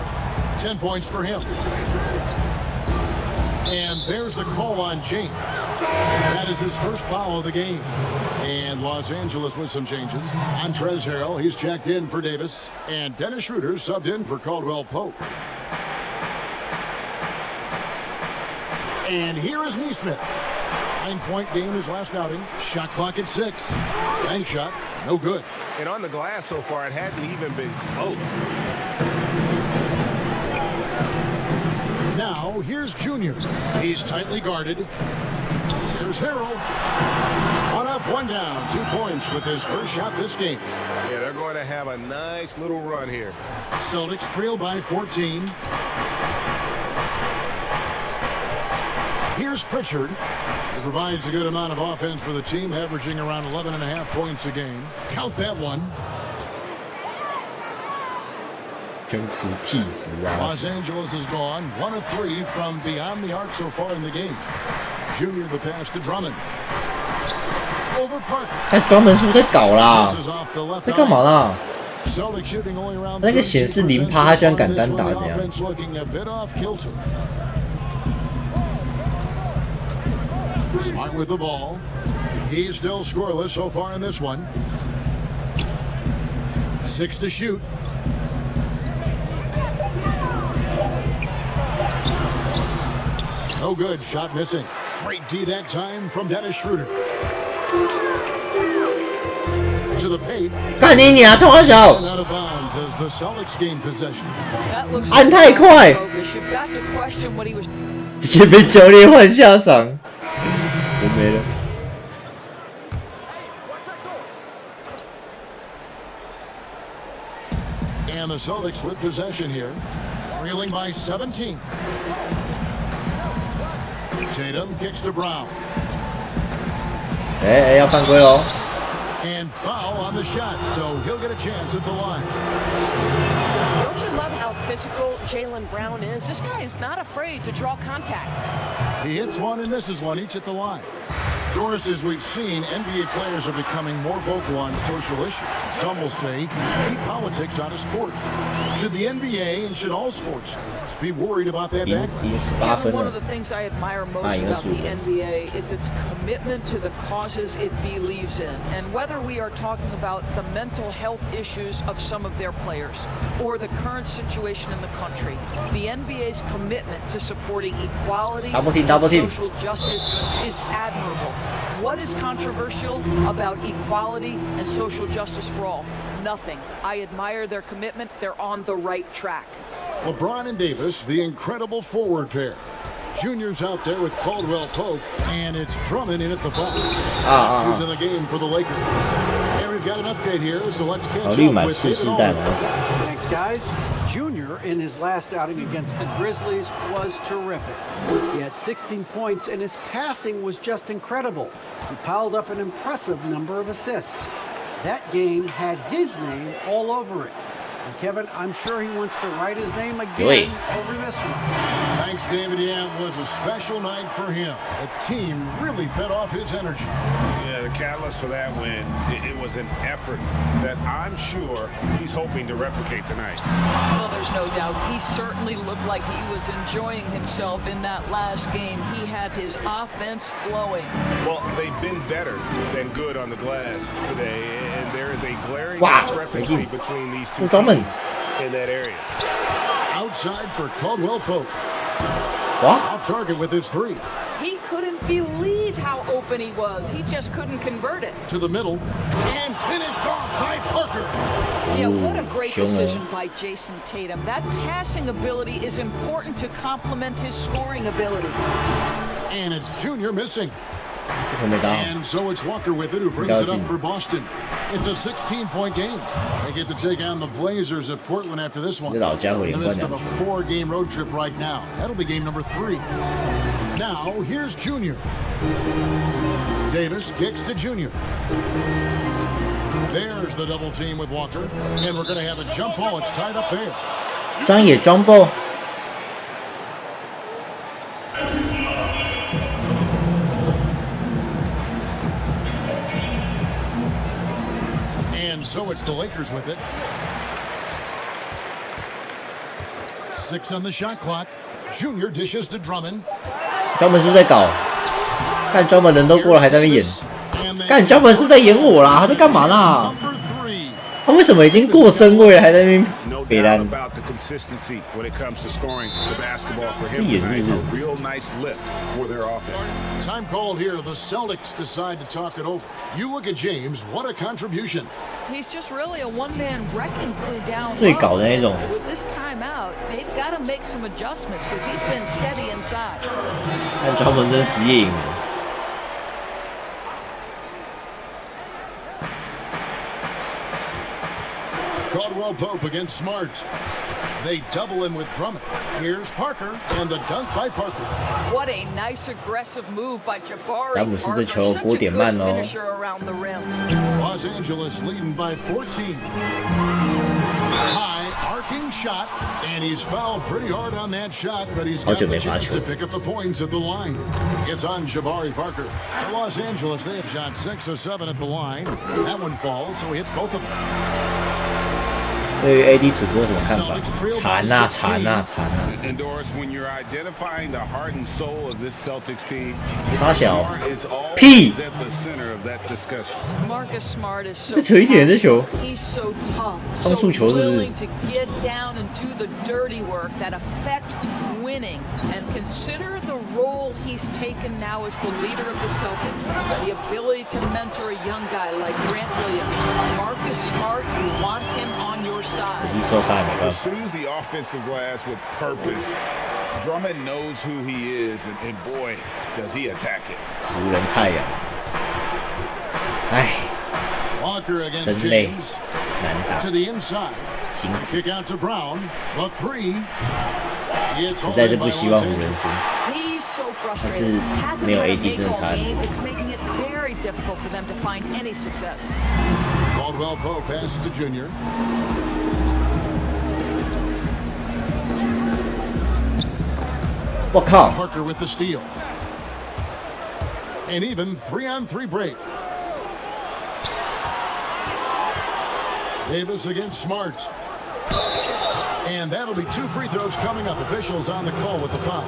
10 points for him. And there's the call on James. That is his first foul of the game. And Los Angeles with some changes. Montrezl Harrell, he's checked in for Davis. And Dennis Schroeder subbed in for Caldwell Pope. And here is Neesmith. 9-point game his last outing. Shot clock at 6. Bank shot, no good. And on the glass so far, it hadn't even been close. Now, here's Junior. He's tightly guarded. Here's Harrell. 1 up, 1 down. 2 points with his first shot this game. Yeah, they're going to have a nice little run here. Celtics trail by 14. Here's Pritchard. He provides a good amount of offense for the team, averaging around 11.5 points a game. Count that one. 全服替死啊！ Los Angeles is gone, 1 of 3 from beyond the arc so far in the game. Junior the pass to Drummond. Over Parker. 他专门是不是在搞啦？ This is off the left 在干嘛啦？ Celtic shooting only around 那个显示0%，他居然敢单打这样。 Offense looking a bit off kilter. Smart with the ball. He's still scoreless so far in this one. 6 to shoot. No good. Shot missing. Straight D that time from Dennis Schroeder. To the paint. 看你娘，冲我小！ Out of bounds as the Celtics gain possession. 按太快， You've got to question what he was 直接被教练换下场，人没了。 And the Celtics with possession here, trailing by 17. Tatum kicks to Brown. 要犯规喽！ And foul on the shot, so he'll get a chance at the line. Don't you love how physical Jaylen Brown is? This guy is not afraid to draw contact. He hits one and misses one, each at the line. Doris, as we've seen, NBA players are becoming more vocal on social issues. Some will say, keep politics out of sports. Should the NBA and should all sports be worried about that 赢 backlash? 18分 One 了 of the things I admire most about the NBA is its commitment to the causes it believes in. And whether we are talking about the mental health issues of some of their players or the current situation in the country, the NBA's commitment to supporting equality and social justice is admirable. What is controversial about equality and social justice for all? Nothing. I admire their commitment. They're on the right track. LeBron and Davis, the incredible forward pair. Junior's out there with Caldwell Pope, and it's Drummond in at the foul. Who's in the game for the Lakers. And we've got an update here, so let's catch up with David. Thanks, guys. Junior, in his last outing against the Grizzlies, was terrific. He had 16 points, and his passing was just incredible. He piled up an impressive number of assists. That game had his name all over it. And Kevin, I'm sure he wants to write his name again over this one. Thanks, David. Yeah, it was a special night for him. The team really fed off his energy. Yeah, the catalyst for that win, it was an effort that I'm sure he's hoping to replicate tonight. Well, there's no doubt. He certainly looked like he was enjoying himself in that last game. He had his offense flowing. Well, they've been better than good on the glass today, and there is a glaring discrepancy between these two teams in that area. Outside for Caldwell Pope. What? Off target with his 3. He couldn't believe how open he was. He just couldn't convert it. To the middle. And finished off by Parker. Yeah, what a great decision by Jason Tatum. That passing ability is important to complement his scoring ability. And it's Junior missing. And so it's Walker with it, who brings it up for Boston. It's a 16-point game. They get to take on the Blazers at Portland after this one. In the midst of a 4-game road trip right now. That'll be game number 3. Now, here's Junior. Davis kicks to Junior. There's the double team with Walker. And we're going to have a jump ball. It's tied up there. 张野 jump ball。 So it's the Lakers with it. 6 on the shot clock. Junior dishes to Drummond. 专门是不是在搞？看专门人都过了还在那边演，看专门是不是在演我啦？他在干嘛啦？他为什么已经过身位了还在那边北兰？演是不是？ Time called here. The Celtics decide to talk it over. You look at James. What a contribution. He's just really a one-man wrecking crew down 最搞的那种。 With this timeout, they've got to make some adjustments because he's been steady inside. 看专门真的职业影迷。 Caldwell Pope against Smart. They double him with Drummond. Here's Parker and the dunk by Parker. What a nice aggressive move by Jabari. 詹姆斯这球锅点慢哦。 Los Angeles leading by 14. High arc arcing shot, and he's fouled pretty hard on that shot, but he's got the chance to pick up the points at the line. It's on Jabari Parker. For Los Angeles, they have shot 6 of 7 at the line. That one falls, so he hits both of them. 对于 AD 主播有什么看法？惨啊惨啊惨啊！ Endorse when you're identifying the heart and soul of this Celtics team. 傻小 Is always 屁！ at the center of that discussion. Marcus Smart is so 这扯一点这球， He's so tough, 双 so 速球是不是？ willing to get down and do the dirty work that affect winning. And consider the role he's taken now as the leader of the Celtics. The ability to mentor a young guy like Grant Williams. Marcus Smart, you want him on your side. 一受伤也没办法。 Pursues the offensive glass with purpose. Drummond knows who he is, and boy, does he attack it. 无人太阳，唉， Walker against 真累， James. 难打， To the inside. 辛苦， Kick out to Brown. The three. 实在是不希望湖人输。 He's so 但是 frustrated. Hasn't 没有 been a AD 真的 make-all 差很 game. 多。 It's making it very difficult for them to find any success. Caldwell Pope passes to Junior.我靠！ Parker with the steal. An even 3-on-3 break. Davis against Smart. And that'll be 2 free throws coming up. Officials on the call with the foul.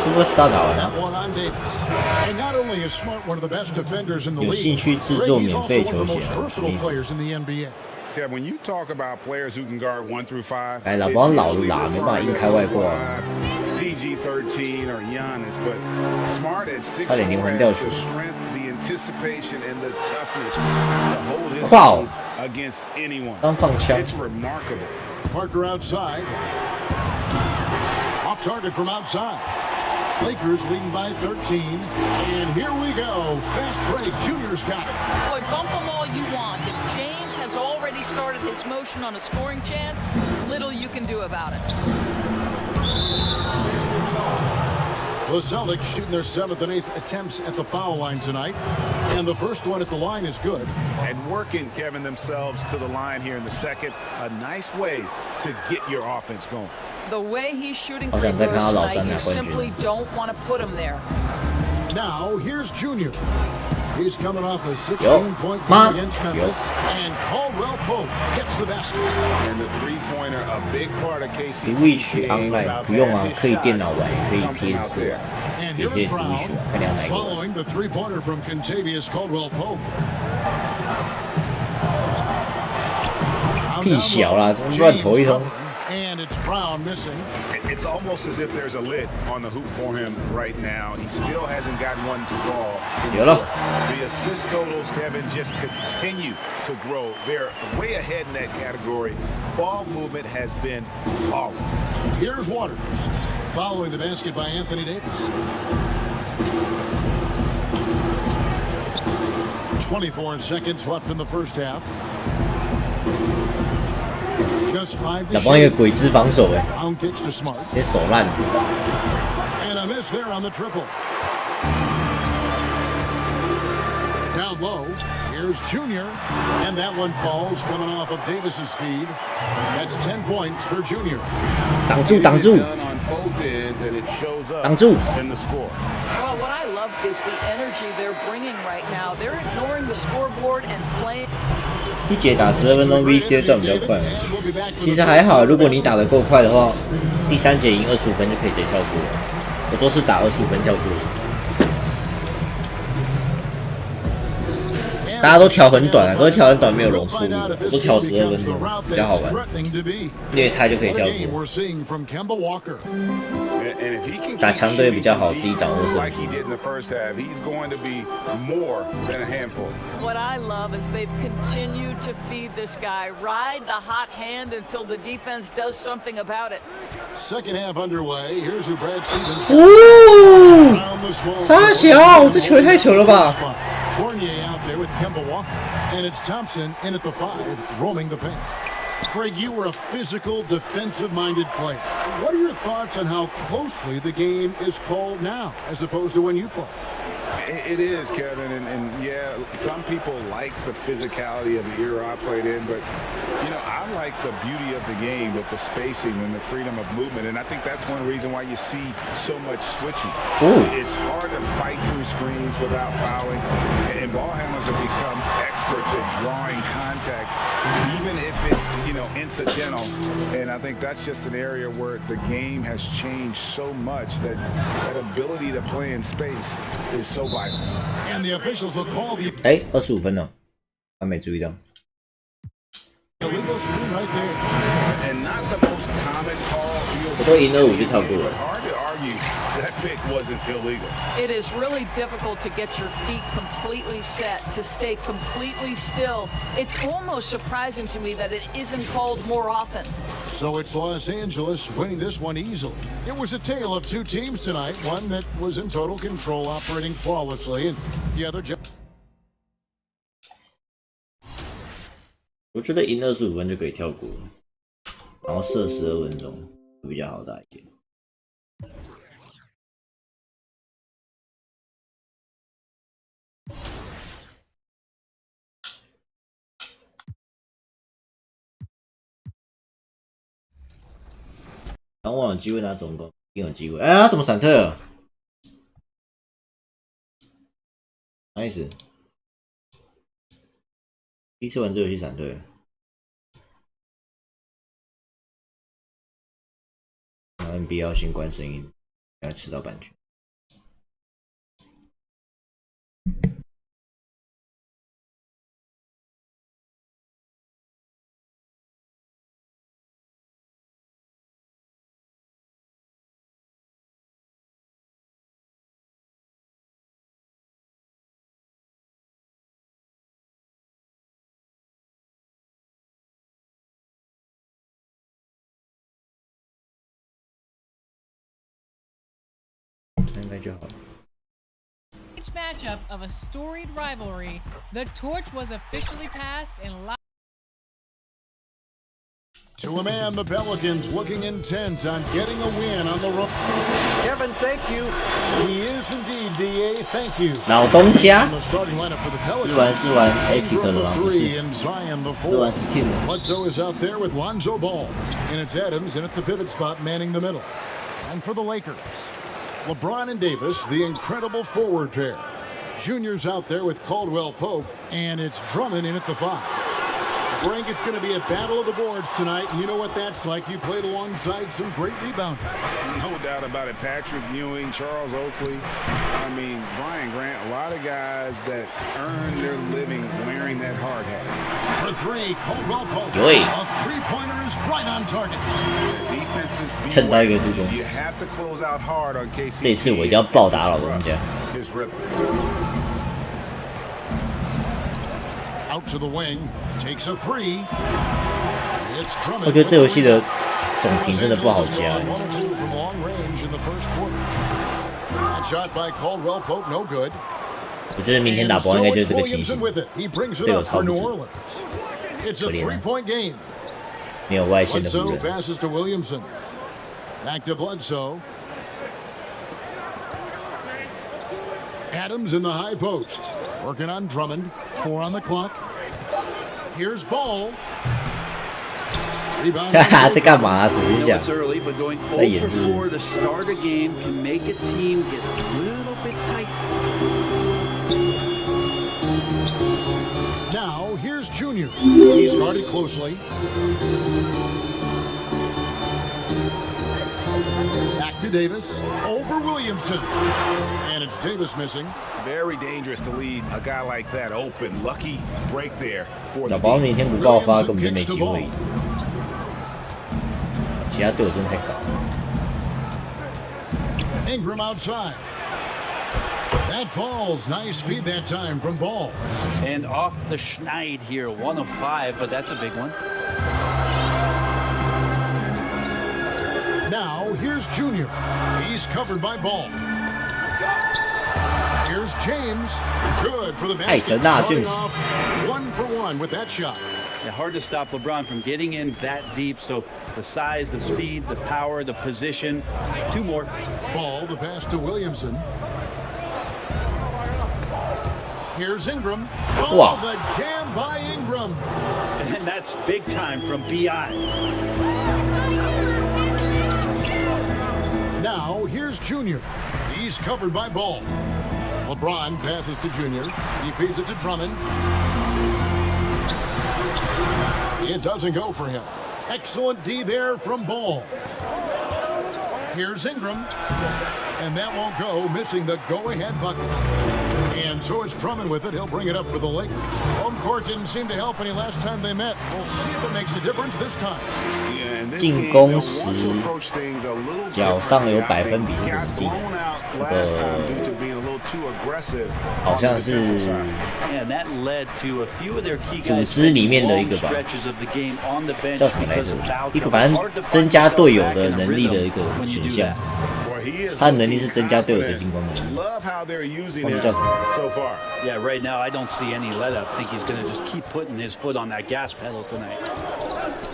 Superstar 打完了 That，one on Davis. And not only is Smart one of the best defenders in the 有 league, 兴趣制作 Greg, he's 免 also 费 one 球 of the 鞋 most 啊，什么 versatile 意思？ players in the NBA. Yeah, when you talk about players who can guard 1 through 5, 哎，老帮老了啦，没办法硬开外挂。 PG-13 or Giannis, but Smart at 6 差点灵魂 has 掉 the 血。 strength, the anticipation, and the toughness to hold his Wow. own against anyone. 刚放枪， It's remarkable. Parker outside. Off target from outside. Lakers leading by 13. And here we go. Fast break. Junior's got it. Boy, bump them all you want. If James has already started his motion on a scoring chance, little you can do about it. The Celtics shooting their 7th and 8th attempts at the foul line tonight. And the first one at the line is good. And working, Kevin, themselves to the line here in the second. A nice way to get your offense going. The way he's shooting 好 free 想再 throws 看到老 tonight, 詹 you 拿冠 simply 军。 don't want to put him there. Now, here's Junior. He's coming off a 16-point Ma. game against Memphis. And Caldwell Pope gets the basket. And the three-pointer, a big part of KCP's Switch game online about 不用啊 half his，可以电脑 shots 玩，也可以 come from out PS4 there. 玩， And 也 here's 可以 Switch 玩，看你要哪一个玩。 following the three-pointer from Contavious Caldwell Pope. 屁小啦，怎么乱投一通？ And it's Brown missing. It's almost as if there's a lid on the hoop for him right now. He still hasn't gotten one to fall. 有了， The assist totals, Kevin, just continue to grow. They're way ahead in that category. Ball movement has been flawless. Here's Water. Following the basket by Anthony Davis. 24 seconds left in the first half. Just 5 to 老帮一个 shoot. 鬼子防守哎， Brown kicks to Smart. 别手烂。 And a miss there on the triple. Down low. Here's Junior. And that one falls coming off of Davis's feed. That's 10 points for Junior. 挡住，挡住， Done on both ends, and it shows up 挡住。 in the score. Well, what I love is the energy they're bringing right now. They're ignoring the scoreboard and playing. 一节打12分钟 VC 赚比较快。其实还好，如果你打得够快的话，第3节赢25分就可以直接跳过了。我都是打25分跳过的。大家都调很短啊，都会调很短，没有容错误的，我都调12分钟，比较好玩。略猜就可以跳过。 And if he can 打强队比较好，自己掌握 like 胜 he 机。 did in the first half, he's going to be more than a handful. What I love is they've continued to feed this guy, ride the hot hand until the defense does something about it. Second half underway. Here's who Brad Stevens. 哦，傻小，这球也太糗了吧！ Fournier out there with Kemba Walker. And it's Thompson in at the 5, roaming the paint. Greg, you were a physical, defensive-minded player. What are your thoughts on how closely the game is called now, as opposed to when you played? It is, Kevin, and yeah, some people like the physicality of the era I played in, but you know, I like the beauty of the game with the spacing and the freedom of movement, and I think that's one reason why you see so much switching. Ooh. It's hard to fight through screens without fouling, and ball handlers have become experts at drawing contact, even if it's, you know, incidental. And I think that's just an area where the game has changed so much that that ability to play in space is so vital. And the officials will call the 哎，25分了，还没注意到。 illegal screen right there. And not the most common call. 我都赢了5就跳过了。 Hard to argue that pick wasn't illegal. It is really difficult to get your feet completely set, to stay completely still. It's almost surprising to me that it isn't called more often. So it's Los Angeles winning this one easily. It was a tale of two teams tonight, one that was in total control, operating flawlessly, and the other just 我觉得赢25分就可以跳过，然后射12分钟会比较好打一点。然后我有机会拿总共，一定有机会。哎，他怎么闪退了？啥意思？第一次玩这游戏闪退了。然后 NBA 要先关声音，要吃到版权。应该就好了。 Each matchup of a storied rivalry, the torch was officially passed and to a man, the Pelicans looking intent on getting a win on the road. Kevin, thank you. He is indeed, DA. Thank you. 老东家 The starting lineup for the 是 Pelicans. 玩 Epic 的吗？不 Three 是， and Zion the 是玩 four. Steam 的。 Bledsoe is out there with Lonzo Ball. And it's Adams in at the pivot spot manning the middle. And for the Lakers, LeBron and Davis, the incredible forward pair. Junior's out there with Caldwell Pope, and it's Drummond in at the 5. Frank, it's going to be a battle of the boards tonight, and you know what that's like. You played alongside some great rebounders. No doubt about it. Patrick Ewing, Charles Oakley, I mean, Brian Grant, a lot of guys that earn their living wearing that hard hat. For three, Caldwell Pope. Yoy. A three-pointer is right on target. Defenses be 蹭到一个助攻。 You have to close out hard on KCP. 这次我一定要暴打老东家。 His rhythm. Out to the wing, takes a three. It's Drummond. 我觉得这游戏的总评真的不好加。 1 and 2 from long range in the first quarter. That shot by Caldwell Pope, no good. 我觉得明天打不好应该就是这个情 Williamson 形， with it. He brings it 队友 up 超 for 不 New 止， Orleans. It's a 3-point game. 没有外线的湖 Bledsoe 人。 passes to Williamson. Back to Bledsoe. Adams in the high post. Working on Drummond. 4 on the clock. Here's Ball. Rebound. 哈哈，在干嘛啊？手 I 机 know 讲 it's。early, but going 在演 0 是 for 4 to start a game can make a team get a little bit tight. Now, here's Junior. He's guarded closely. Back to Davis. Over Williamson. And it's Davis missing. Very dangerous to lead a guy like that open. Lucky break there for 找 the 包 defense. 明天不爆发，根本就没机会赢。其他队友真的太高。 Ingram outside. That falls. Nice feed that time from Ball. And off the schneid here, 1 of 5, but that's a big one. Now, here's Junior. He's covered by Ball. Here's James. Good for the basket. Starting off 1 for 1 with that shot. Yeah, hard to stop LeBron from getting in that deep, so the size, the speed, the power, the position. 2 more. Ball, the pass to Williamson. Here's Ingram. Wow. Oh, the jam by Ingram. And that's big time from BI. Now, here's Junior. He's covered by Ball. LeBron passes to Junior. He feeds it to Drummond. It doesn't go for him. Excellent D there from Ball. Here's Ingram. And that won't go, missing the go-ahead bucket. And so it's Drummond with it. He'll bring it up for the Lakers. Home court didn't seem to help any last time they met. We'll see if it makes a difference this time. 进攻时脚上有百分比是什么记得？那个好像是组织里面的一个吧，叫什么来着？一个反正增加队友的能力的一个选项。他的能力是增加队友的进攻能力，忘记叫什么。Yeah, right now I don't see any let up. I think he's going to just keep putting his foot on that gas pedal tonight.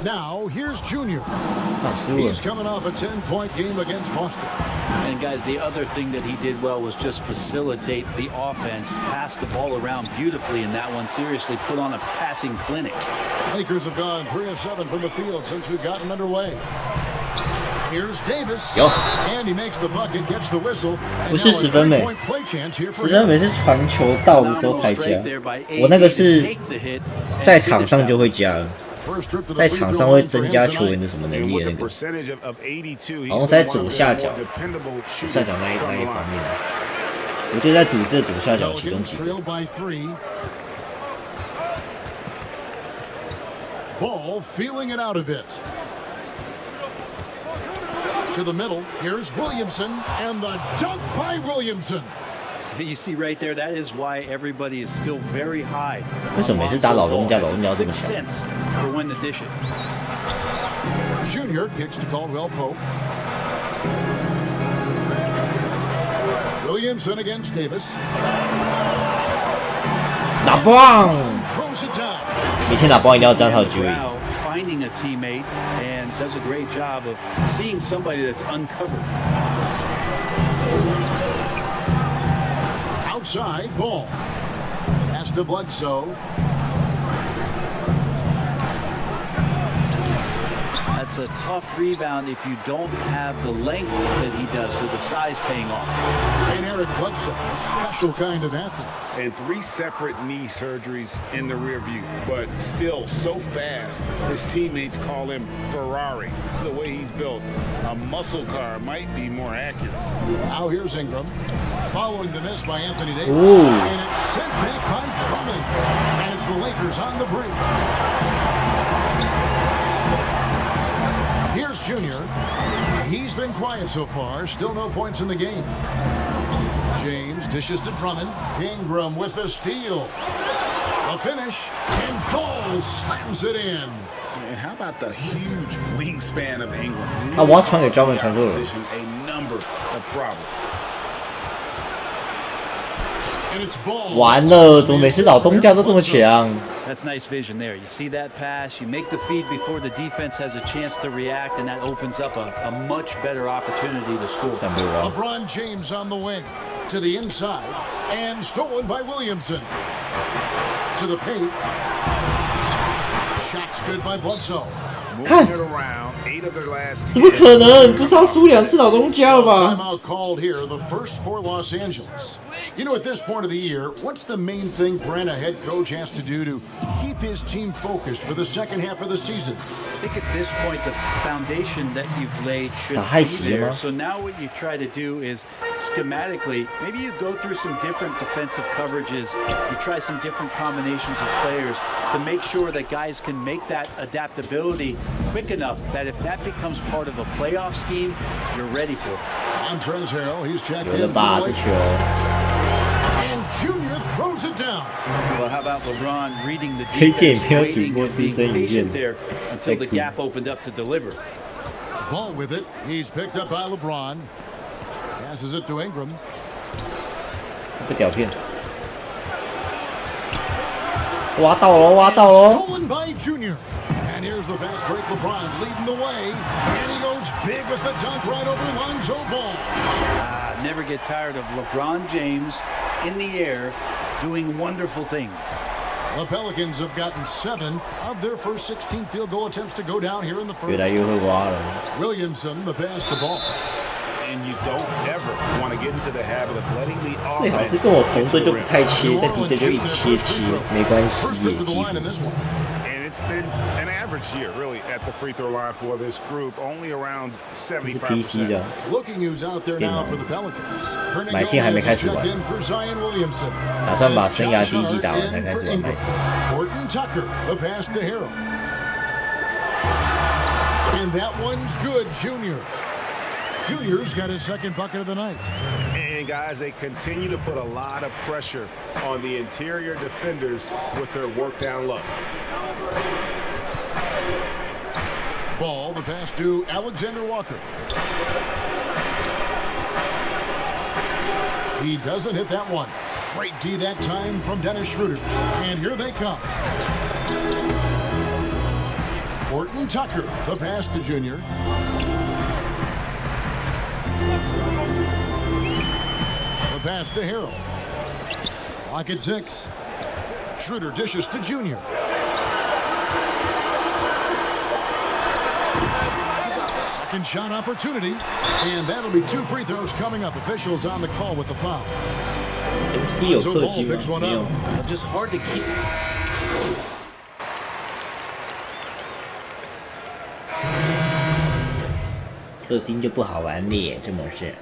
Now here's Junior. 失误了。 He's coming off a 10-point game against Boston. And guys, the other thing that he did well was just facilitate the offense, pass the ball around beautifully in that one. Seriously, put on a passing clinic. Lakers have gone 3 of 7 from the field since we've gotten underway. Here's Davis. And he makes the bucket, gets the whistle. 不是10分美，10分美是传球到的时候才加，我那个是在场上就会加了。在场上会增加球员的什么能力的那个，好像是在左下角，左下角那一方面，我觉得在组织的左下角其中几个。Ball feeling it out a bit. To the middle, here's Williamson, and the dunk by Williamson. You see right there, that is why everybody is still very high. 为什么每次打老东家这么强 for when to dish it. Junior kicks to Caldwell Pope. Williamson against Davis. 打棒！ Throws it down. 每天打棒一定要这样，他有机会。 Finding a teammate and does a great job of seeing somebody that's uncovered. Outside Ball. Pass to Bledsoe. That's a tough rebound if you don't have the length that he does, so the size paying off. And Eric Bledsoe, a special kind of athlete. And 3 separate knee surgeries in the rear view, but still so fast, his teammates call him Ferrari. The way he's built, a muscle car might be more accurate. Now here's Ingram, following the miss by Anthony Davis. Ooh. And it's sent back by Drummond. And it's the Lakers on the break. Here's Junior. He's been quiet so far. Still no points in the game. James dishes to Drummond. Ingram with the steal. The finish. And Ball slams it in. And how about the huge wingspan of Ingram? 啊，我要传给Drummond传错了。 A number of problems. 完了，怎么每次老东家都这么强？ That's nice vision there. You see that pass, you make the feed before the defense has a chance to react, and that opens up a much better opportunity to score. LeBron James on the wing to the inside and stolen by Williamson. To the paint. Shot's good by Bledsoe. 看，怎么可能？不是要输2次老东家了吧 Timeout called here, the first for Los Angeles. You know, at this point of the year, what's the main thing Brent, a head coach, has to do to keep his team focused for the second half of the season? I think at this point, the foundation that you've laid should be there. So now what you try to do is schematically, maybe you go through some different defensive coverages, you try some different combinations of players to make sure that guys can make that adaptability quick enough that if that becomes part of a playoff scheme, you're ready for it. Montrezl Harrell, he's checked in. 有的吧，这球。 And Junior throws it down. Well, how about LeBron reading the 推荐 defense, 影片要 waiting 主播 and 资 being 深影 patient 片 there until the gap opened up to deliver. Ball with it. He's picked up by LeBron. Passes it to Ingram. 被屌骗。挖到了，挖到了。 Stolen by Junior. And here's the fast break. LeBron leading the way. And he goes big with the dunk right over Lonzo Ball. Never get tired of LeBron James in the air, doing wonderful things. The Pelicans have gotten 7 of their first 16 field goal attempts to go down here in the first. 越来越会挖了。Williamson, the pass to Ball. And you don't ever want to get into the habit of letting the 最好 offense 是跟我同队就不太切，在敌队就一直切，没关系 First 也 trip to the 几 line in 乎。 this one. And it's been an average year, really, at the free throw line for this group, only around 这是 PC 75%. 的， Looking who's out there now for the Pelicans. 买天还没开始玩， Check in for Zion Williamson. 打算把生涯第一季打完才开始玩买天。 Horton Tucker, the pass to Harrell. And that one's good, Junior. Junior's got his second bucket of the night. And guys, they continue to put a lot of pressure on the interior defenders with their work down low. Ball, the pass to Alexander Walker. He doesn't hit that one. Great D that time from Dennis Schroeder. And here they come. Horton Tucker, the pass to Junior. The pass to Harrell. Lock at 6. Schroeder dishes to Junior. Second shot opportunity. And that'll be 2 free throws coming up. Officials on the call with the foul. MC 有氪金吗？ picks one 没有 up.。 Just hard to keep. 氪金就不好玩咧，这模式。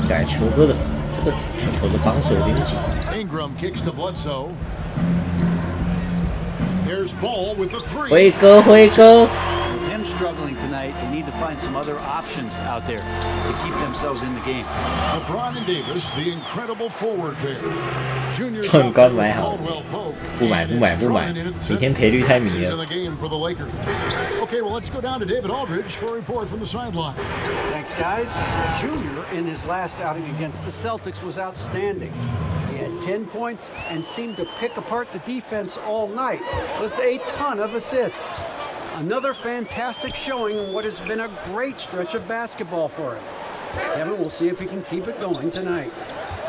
改球哥的这个球的防守有点紧。 Ingram kicks to Bledsoe. There's Ball with the 3. 辉哥，辉哥， Them struggling tonight, they need to find some other options out there to keep themselves in the game. LeBron and Davis, the incredible forward pair. Junior 串杆买好了 Caldwell Pope. 不买不买不买，今天赔率太迷 In 了 the。game for the Lakers. Okay, well, let's go down to David Aldridge for a report from the sideline. Thanks, guys. Junior, in his last outing against the Celtics, was outstanding. He had 10 points and seemed to pick apart the defense all night with a ton of assists. Another fantastic showing in what has been a great stretch of basketball for him. Kevin, we'll see if he can keep it going tonight.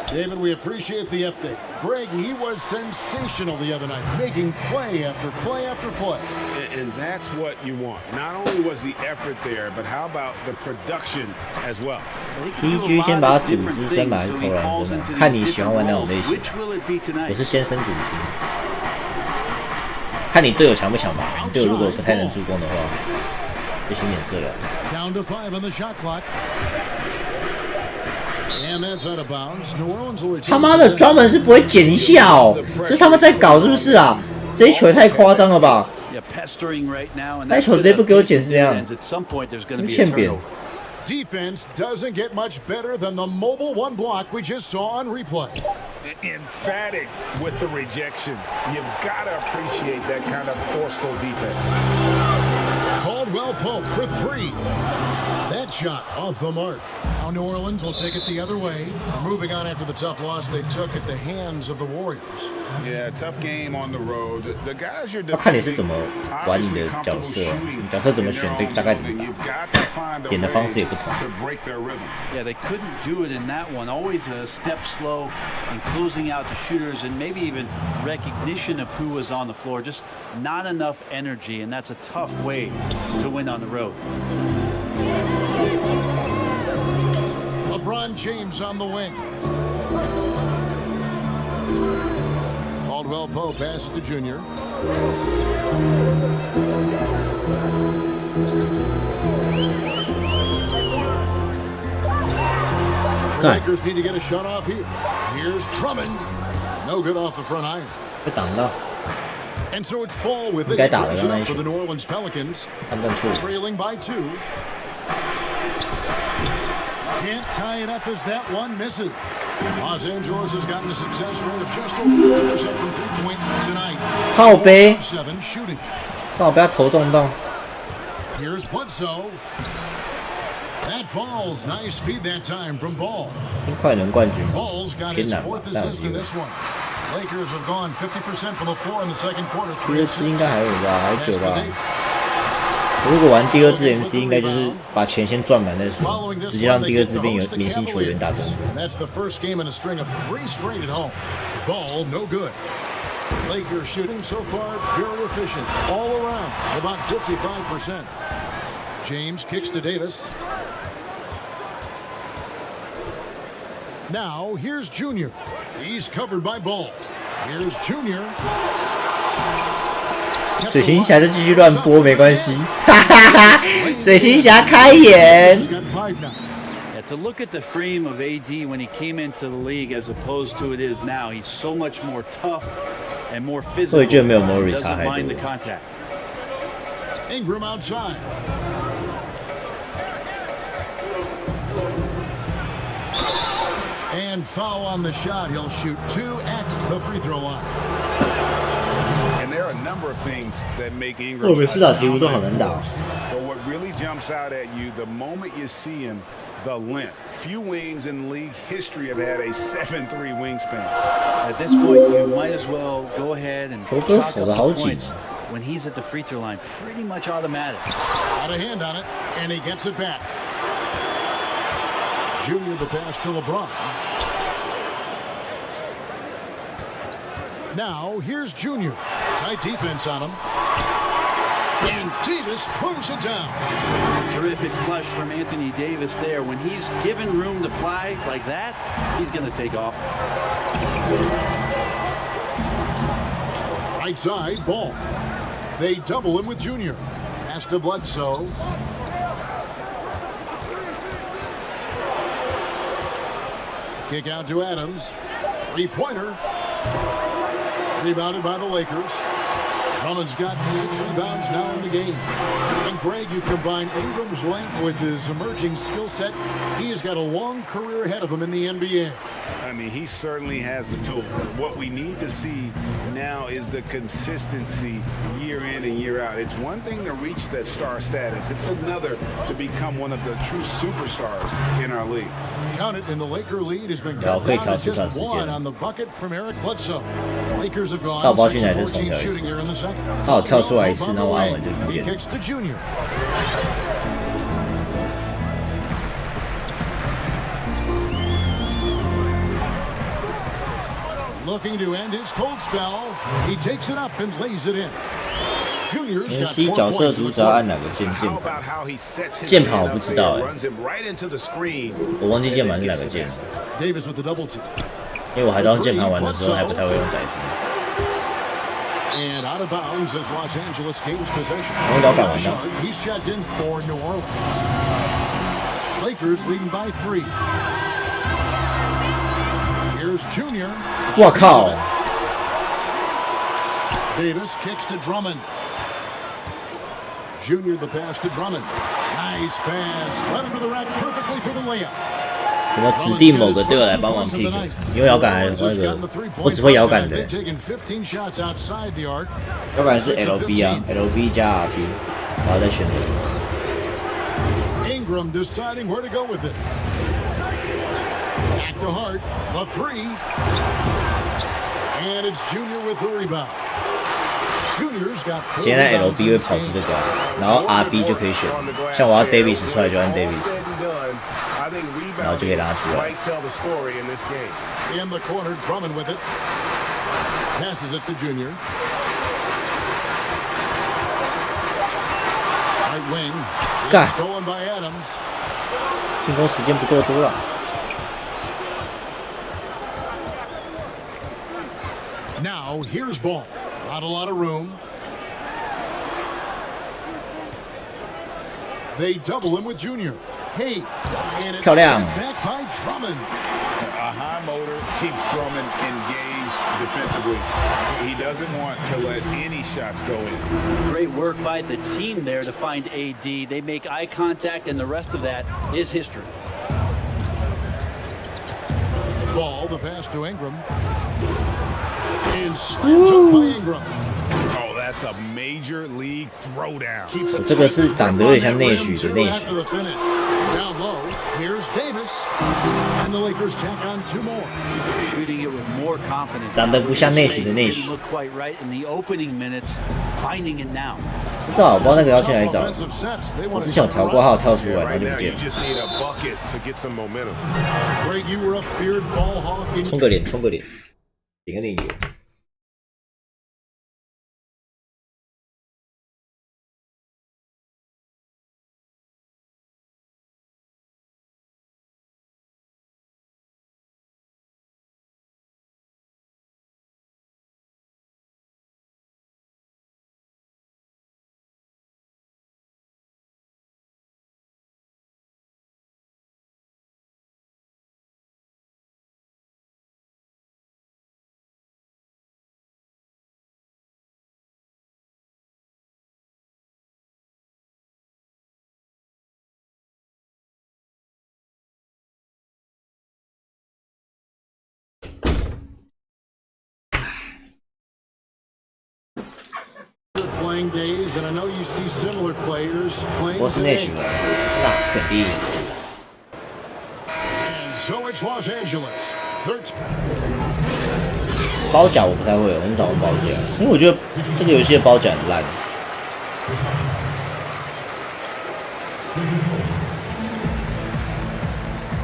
David, we appreciate the update. Greg, he was sensational the other night, making play after play after play. And that's what you want. Not only was the effort there, but how about the production as well? PG 先把它组织身吧，还是投篮身吧？看你喜欢玩哪种类型。 Which will it be 我 tonight? 是先升组织，看你队友强不强吧。你队友如果不太能助攻的话，就先免射了。 Down to 5 on the shot clock. And that's out of bounds. New Orleans will retain 他妈的，专门是不会剪一下哦，是他们在搞是不是啊？这一球也太夸张了吧！ Yeah, pestering right now, and 那 that's 球直接不给我剪是这样， at some point there's going to 真 be a 欠扁。 turnover. Defense doesn't get much better than the mobile 1 block we just saw on replay. Emphatic with the rejection. You've got to appreciate that kind of forceful defense. Caldwell Pope for 3. That shot off the mark. Now New Orleans will take it the other way. Moving on after the tough loss they took at the hands of the Warriors. Yeah, tough game on the road. The guys you're 要看你是 defending 怎么玩你的 obviously 角 comfortable 色， shooting 你角色怎么 in 选， their 这 own 大概 zone, 怎么 but 打， you've got to find a 点的 way 方式也不同。 to break their rhythm. Yeah, they couldn't do it in that one. Always a step slow and closing out the shooters and maybe even recognition of who was on the floor. Just not enough energy, and that's a tough way to win on the road. LeBron James on the wing. Caldwell Pope pass to Junior. The Lakers need to get a shot off here. Here's Drummond. No good off the front iron. 被挡到， And so it's Ball with 应 it. 该打的 Brings 刚 it 才 up 是 for the New Orleans Pelicans. 判断错误。 Trailing by 2. Can't tie it up as that one misses. Los Angeles has gotten a success rate of just over 50% from 3-point tonight. 靠背， 7 shooting. 刚好被他头撞到。 Here's Bledsoe. That falls. Nice feed that time from Ball. 听快轮冠军 Ball's got 偏 his 难吧 4th，但有 assist 机 in 会。 this one. Lakers have gone 50% from the floor in the second quarter. 第二次应该还有吧，还有 Pass 久 to 吧。 Davis. 如果玩第二支 MC， 应该就是把钱先赚满再说，直接让第二支变有明星球员打中。That's the first game in a string of 3 straight at home. Ball no good. Lakers shooting so far very efficient all around, about 55%. James kicks to Davis. Now here's Junior. He's covered by Ball. Here's Junior. 水行侠就继续乱播没关系，哈哈哈！水行侠开眼。To look at the frame of AD when he came into the league as opposed to it is now, he's so much more tough and more physical. 我也觉得没有 Morris 差太 Doesn't mind 多 the。contact. Ingram outside. And foul on the shot. He'll shoot 2 at the free throw line. And there are a number of things that make Ingram. 我每次打几乎都好难打。 But what really jumps out at you the moment you see him, the length. Few wings in league history have had a 7'3" wingspan. At this point, you might as well go ahead and球 chalk 哥 up 守得 the 好紧。 points when he's at the free throw line. Pretty much automatic. Out of hand on it, and he gets it back. Junior the pass to LeBron. Now here's Junior. Tight defense on him. And Davis throws it down. Terrific flush from Anthony Davis there. When he's given room to fly like that, he's going to take off. Right side, Ball. They double him with Junior. Pass to Bledsoe. Kick out to Adams. 3-pointer. Rebounded by the Lakers. Drummond's got 6 rebounds now in the game. And Greg, you combine Ingram's length with his emerging skill set, he has got a long career ahead of him in the NBA. I mean, he certainly has the tool. What we need to see now is the consistency year in and year out. It's one thing to reach that star status. It's another to become one of the true superstars in our league. Count it, and the Laker lead has been cut down to just 1 on the bucket from Eric Bledsoe. Lakers have gone 6-14 shooting here in the second. 他有跳出来一次，那我按完就不 He 见了。 kicks to Junior. Looking to end his cold spell. He takes it up and lays it in. Junior's got MC 角色主只要按哪个键 How 盘？ about how he sets his 键盘 man 我 up 不知道 there, 哎， runs him right into the screen, 我忘记 and 键 then 盘是哪 gets 个 the 键， basket. Davis with the double team. 因为我还在用键盘玩的时候还不太会用载体。 And out of bounds as Los Angeles gains possession. 我老板玩的。 He's checked in for New Orleans. Lakers leading by 3. Here's Junior. 我靠！ Davis kicks to Drummond. Junior the pass to Drummond. Nice pass. Led him to the rack perfectly for the layup. 怎么指定某个队友来帮忙 pick？ 你会摇杆还是那个？我只会摇杆的。摇杆是 LB 啊 ，LB 加 RP， 然后再选择。Ingram deciding where to go with it. Back to Hart, the 3. And it's Junior with the rebound. Junior's got 现在 LB 会跑出这个，然后 RB 就可以选。像我要 Davis 出来就按 Davis。 然后就可以拉出来。 In the corner, Drummond with it. Passes it to Junior. Right wing. Stolen by Adams. 进攻时间不够多了。 Now here's Ball. Not a lot of room. They double him with Junior. Hey, and it's 漂亮。 back by Drummond. A high motor keeps Drummond engaged defensively. He doesn't want to let any shots go in. Great work by the team there to find AD. They make eye contact, and the rest of that is history. Ball, the pass to Ingram. And slammed up by Ingram. Oh, that's a major league throwdown. 这个是长得有点像内许的内许。 Down low, here's Davis, and the Lakers tack on 2 more. Shooting it with more confidence. 长得不像内许的内许。 Didn't look quite right in the opening minutes. Finding it now. 不知道，我不知道那个要去哪里找。我之前有调过，它有跳出来，然后就不见了。冲个脸，冲个脸，点个脸油。Playing days, and I know you see similar players playing 我是内 today. 许了，那是肯定。And so it's Los Angeles. 13. 包夹我不太会，我很少玩包夹，因为我觉得这个游戏的包夹很烂。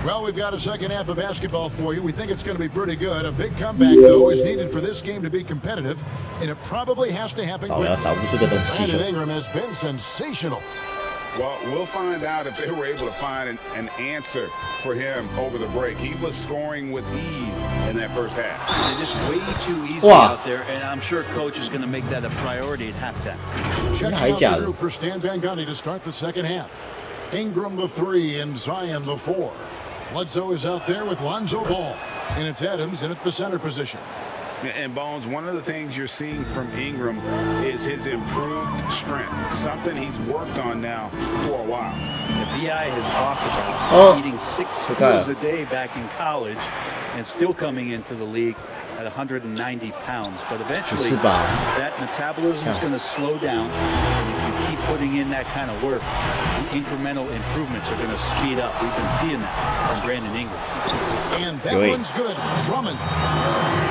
Well, we've got a second half of basketball for you. We think it's going to be pretty good. A big comeback, though, is needed for this game to be competitive, and it probably has to happen quickly. Brandon Ingram has been sensational. Well, we'll find out if they were able to find an answer for him over the break. He was scoring with ease in that first half. They're just way too easy out there, and I'm sure coach is going to make that a priority at halftime. Checking out the group for Stan Van Gundy to start the second half. Ingram the 3 and Zion the 4. Bledsoe is out there with Lonzo Ball, and it's Adams in at the center position. And Bones, one of the things you're seeing from Ingram is his improved strength, something he's worked on now for a while. The BI has talked about eating 6 meals a day back in college and still coming into the league at 190 pounds. But eventually, that metabolism is going to slow down. And if you keep putting in that kind of work, the incremental improvements are going to speed up. We've been seeing that from Brandon Ingram. And that one's good. Drummond.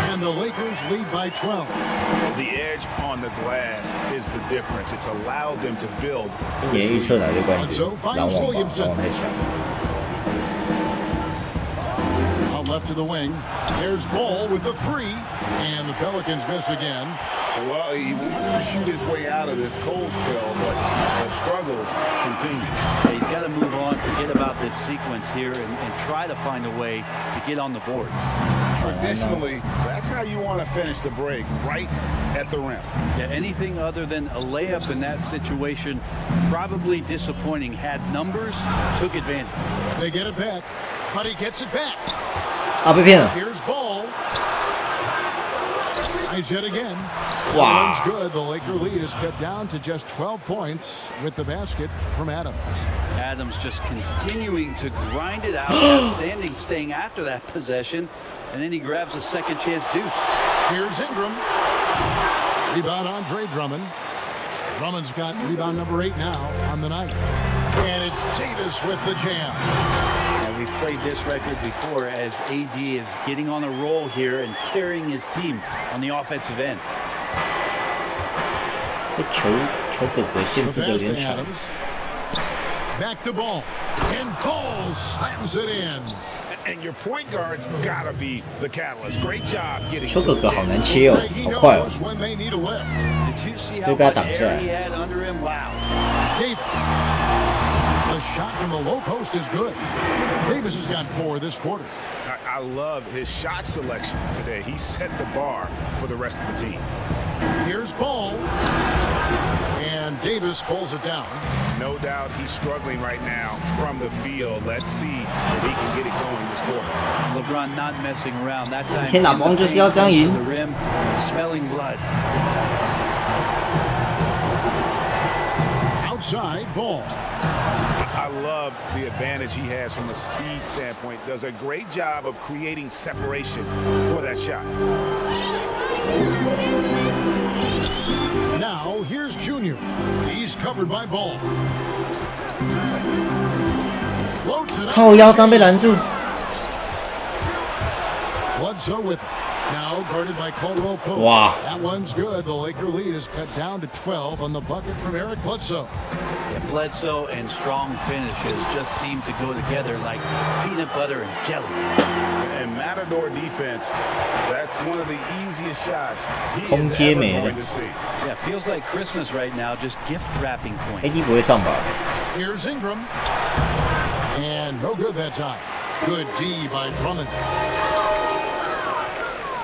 And the Lakers lead by 12. The edge on the glass is the difference. It's allowed them to build. 年预测哪个冠军？ So 篮 finds 网吧，篮 Williamson. 网太强。 Left to the wing. There's Ball with the 3, and the Pelicans miss again. Well, he wants to shoot his way out of this cold spell, but the struggles continue. He's got to move on, forget about this sequence here, and try to find a way to get on the board. Traditionally, that's how you want to finish the break, right at the rim. Yeah, anything other than a layup in that situation, probably disappointing. Had numbers, took advantage. They get it back, but he gets it back. 啊，被骗了。 Here's Ball. Nice hit again. Wow. One's good. The Laker lead is cut down to just 12 points with the basket from Adams. Adams just continuing to grind it out, outstanding, staying after that possession, and then he grabs a second chance deuce. Here's Ingram. Rebound Andre Drummond. Drummond's got rebound number 8 now on the night. And it's Davis with the jam. We've played this record before as AD is getting on a roll here and carrying his team on the offensive end. 球哥哥限制的有点长。 Back to Ball. And Ball slams it in. And your point guard's gotta be the catalyst. Great job getting. 球哥哥好难切哦，好快哦。 Did you see how 就被他 much 挡下 air he 来。 had under him? Wow. Davis. The shot from the low post is good. Davis has got 4 this quarter. I love his shot selection today. He set the bar for the rest of the team. Here's Ball. And Davis pulls it down. No doubt he's struggling right now from the field. Let's see if he can get it going this quarter. LeBron not messing around. That time 天打光就是要这样赢。 the rim, smelling blood. Outside Ball. I love the advantage he has from a speed standpoint. Does a great job of creating separation for that shot. Now here's Junior. He's covered by Ball. Floats it 靠腰，这样被拦住。 Bledsoe with Now guarded by Caldwell Pope. Wow. That one's good. The Laker lead is cut down to 12 on the bucket from Eric Bledsoe. Yeah, Bledsoe and strong finishes just seem to go together like peanut butter and jelly. And Matador defense, that's one of the easiest shots he 空 is 接 ever 没了 going to see. Yeah, feels like Christmas right now, just gift wrapping points. AD 不会上吧？ Here's Ingram. And no good that time. Good D by Drummond.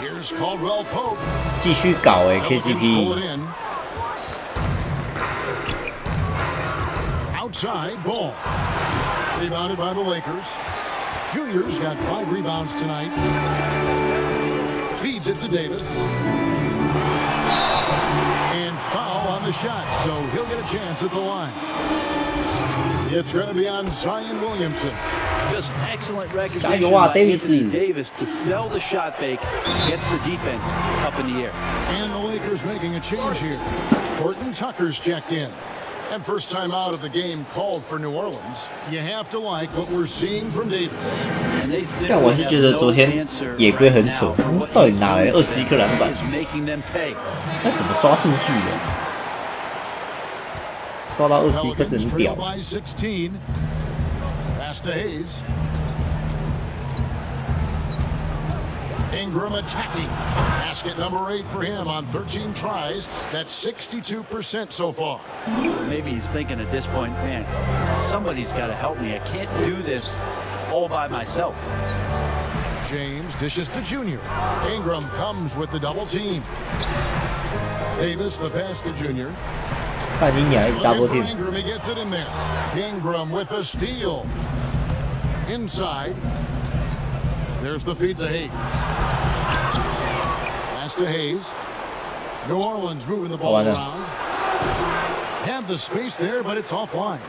Here's Caldwell Pope. 继续搞Pelicans pull it KCP， in. Outside ball. Rebounded by the Lakers. Junior's got 5 rebounds tonight. Feeds it to Davis. And foul on the shot, so he'll get a chance at the line. It's going to be on Zion Williamson. Just excellent 加 recognition 油啊 by Anthony ，Davis！ Davis to sell the shot fake, gets the defense up in the air. And the Lakers making a change here. Horton Tucker's checked in. And first time out of the game called for New Orleans. You have to like what we're seeing from Davis. And they 但我 simply 是 have 觉得 no 昨天 answer 野龟 right 很 now 扯， for what 到底 he's 哪来 doing 21颗篮板？ is making them pay. 他怎么刷数据的？刷到21颗真 Pelicans 的 trail 屌！ by 16. Pass to Hayes. Ingram attacking. Basket number 8 for him on 13 tries. That's 62% so far. Maybe he's thinking at this point, man, somebody's got to help me. I can't do this all by myself. James dishes to Junior. Ingram comes with the double team. Davis the pass to Junior. 干你娘！一直 double Looking for team， Ingram, he gets it in there. Ingram with the steal. Inside. There's the feed to Hayes. Pass to Hayes. New Orleans moving the ball around. Had the space there, but it's offline.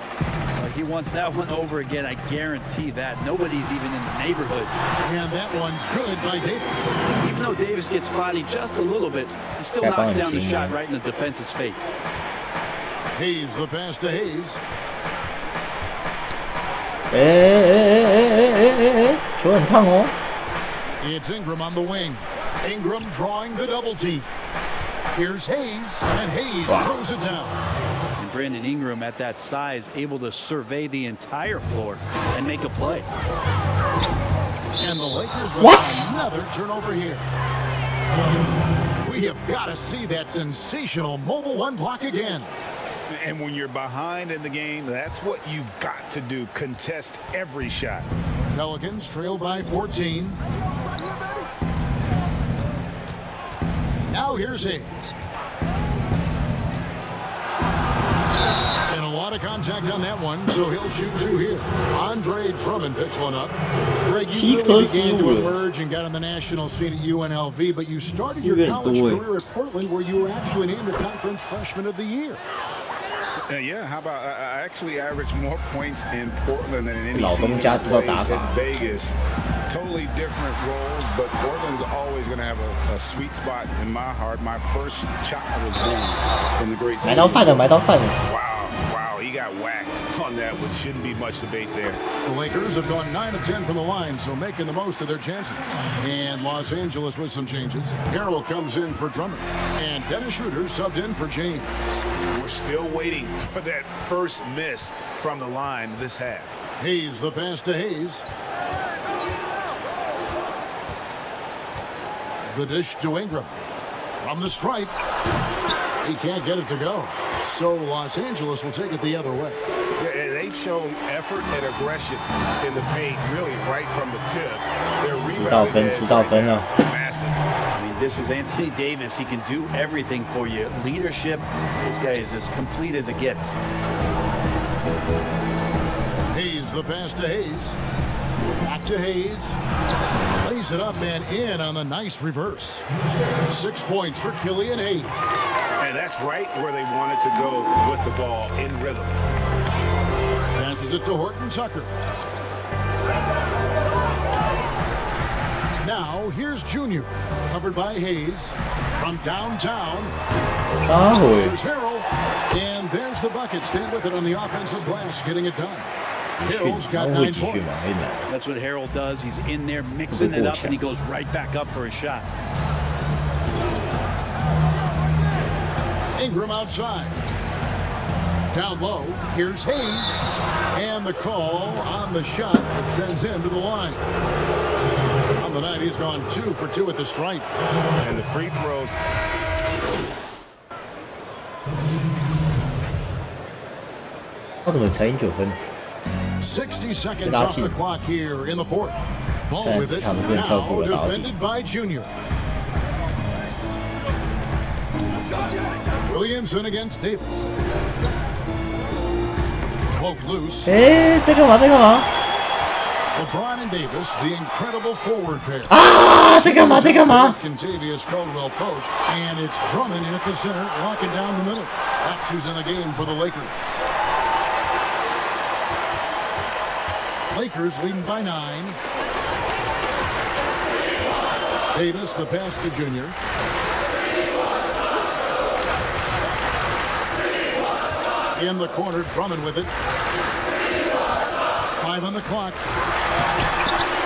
He wants that one over again. I guarantee that. Nobody's even in the neighborhood. And that one's good by Davis. Even though Davis gets bodied just a little bit, he still丐帮 knocks 有 down the 情 shot 人 right in the defense's face. Hayes the pass to Hayes. 球很烫哦。 It's Ingram on the wing. Ingram drawing the double team. Here's Hayes, and Hayes throws it down. And Brandon Ingram at that size, able to survey the entire floor and make a play. And the Lakers with What? another turnover here. We have got to see that sensational mobile one block again. And when you're behind in the game, that's what you've got to do. Contest every shot. Pelicans trail by 14. Now here's Hayes. And a lot of contact on that one, so he'll shoot 2 here. Andre Drummond picks one up. Greg, you really began to emerge and got on the national scene at UNLV, but you started your college career at Portland, where you were actually named the Conference Freshman of the Year. Yeah, how about I actually averaged more points in Portland than in any 老东 season 家 I 知道 played 打法。 in Vegas. Totally different roles, but Portland's always going to have a sweet spot in my heart. My first child was born in the great city. 买到饭了，买到饭了。 Wow, he got whacked on that one. Shouldn't be much debate there. The Lakers have gone 9 of 10 from the line, so making the most of their chances. And Los Angeles with some changes. Harrell comes in for Drummond, and Dennis Schroeder subbed in for James. We're still waiting for that first miss from the line this half. Hayes the pass to Hayes. The dish to Ingram. From the stripe. He can't get it to go. So Los Angeles will take it the other way. Yeah, they've shown effort and aggression in the paint, really right from the tip. Their 10到分，10到分了。 massive. I mean, this is Anthony Davis. He can do everything for you. Leadership, this guy is as complete as it gets. Hayes the pass to Hayes. Back to Hayes. Lays it up and in on the nice reverse. 6 points for Killian Hayes. And that's right where they wanted to go with the ball in rhythm. Passes it to Horton Tucker. Now here's Junior, covered by Hayes from downtown. 啥回？ There's Harrell, and there's the bucket. Stand with it on the offensive glass, getting it done. 训， Harrell's 他 got 们会 9 集训吗？ points. 会拿。 That's what Harold does. He's in there mixing it up, and he goes right back up for a shot. Ingram outside. Down low, here's Hayes. And the call on the shot that sends him to the line. On the night, he's gone 2 for 2 at the stripe. And the free throws. How come才赢9分？ 60 seconds off the clock here in the fourth. Ball with it, now defended by Junior. Williamson against Davis. Poke loose. 在干嘛？在干嘛？ LeBron and Davis, the incredible forward pair. 在干嘛？在干嘛？ Contavious Caldwell poke, and it's Drummond in at the center, locking down the middle. That's who's in the game for the Lakers. Lakers leading by 9. Davis, the pass to Junior. In the corner, Drummond with it. 5 on the clock.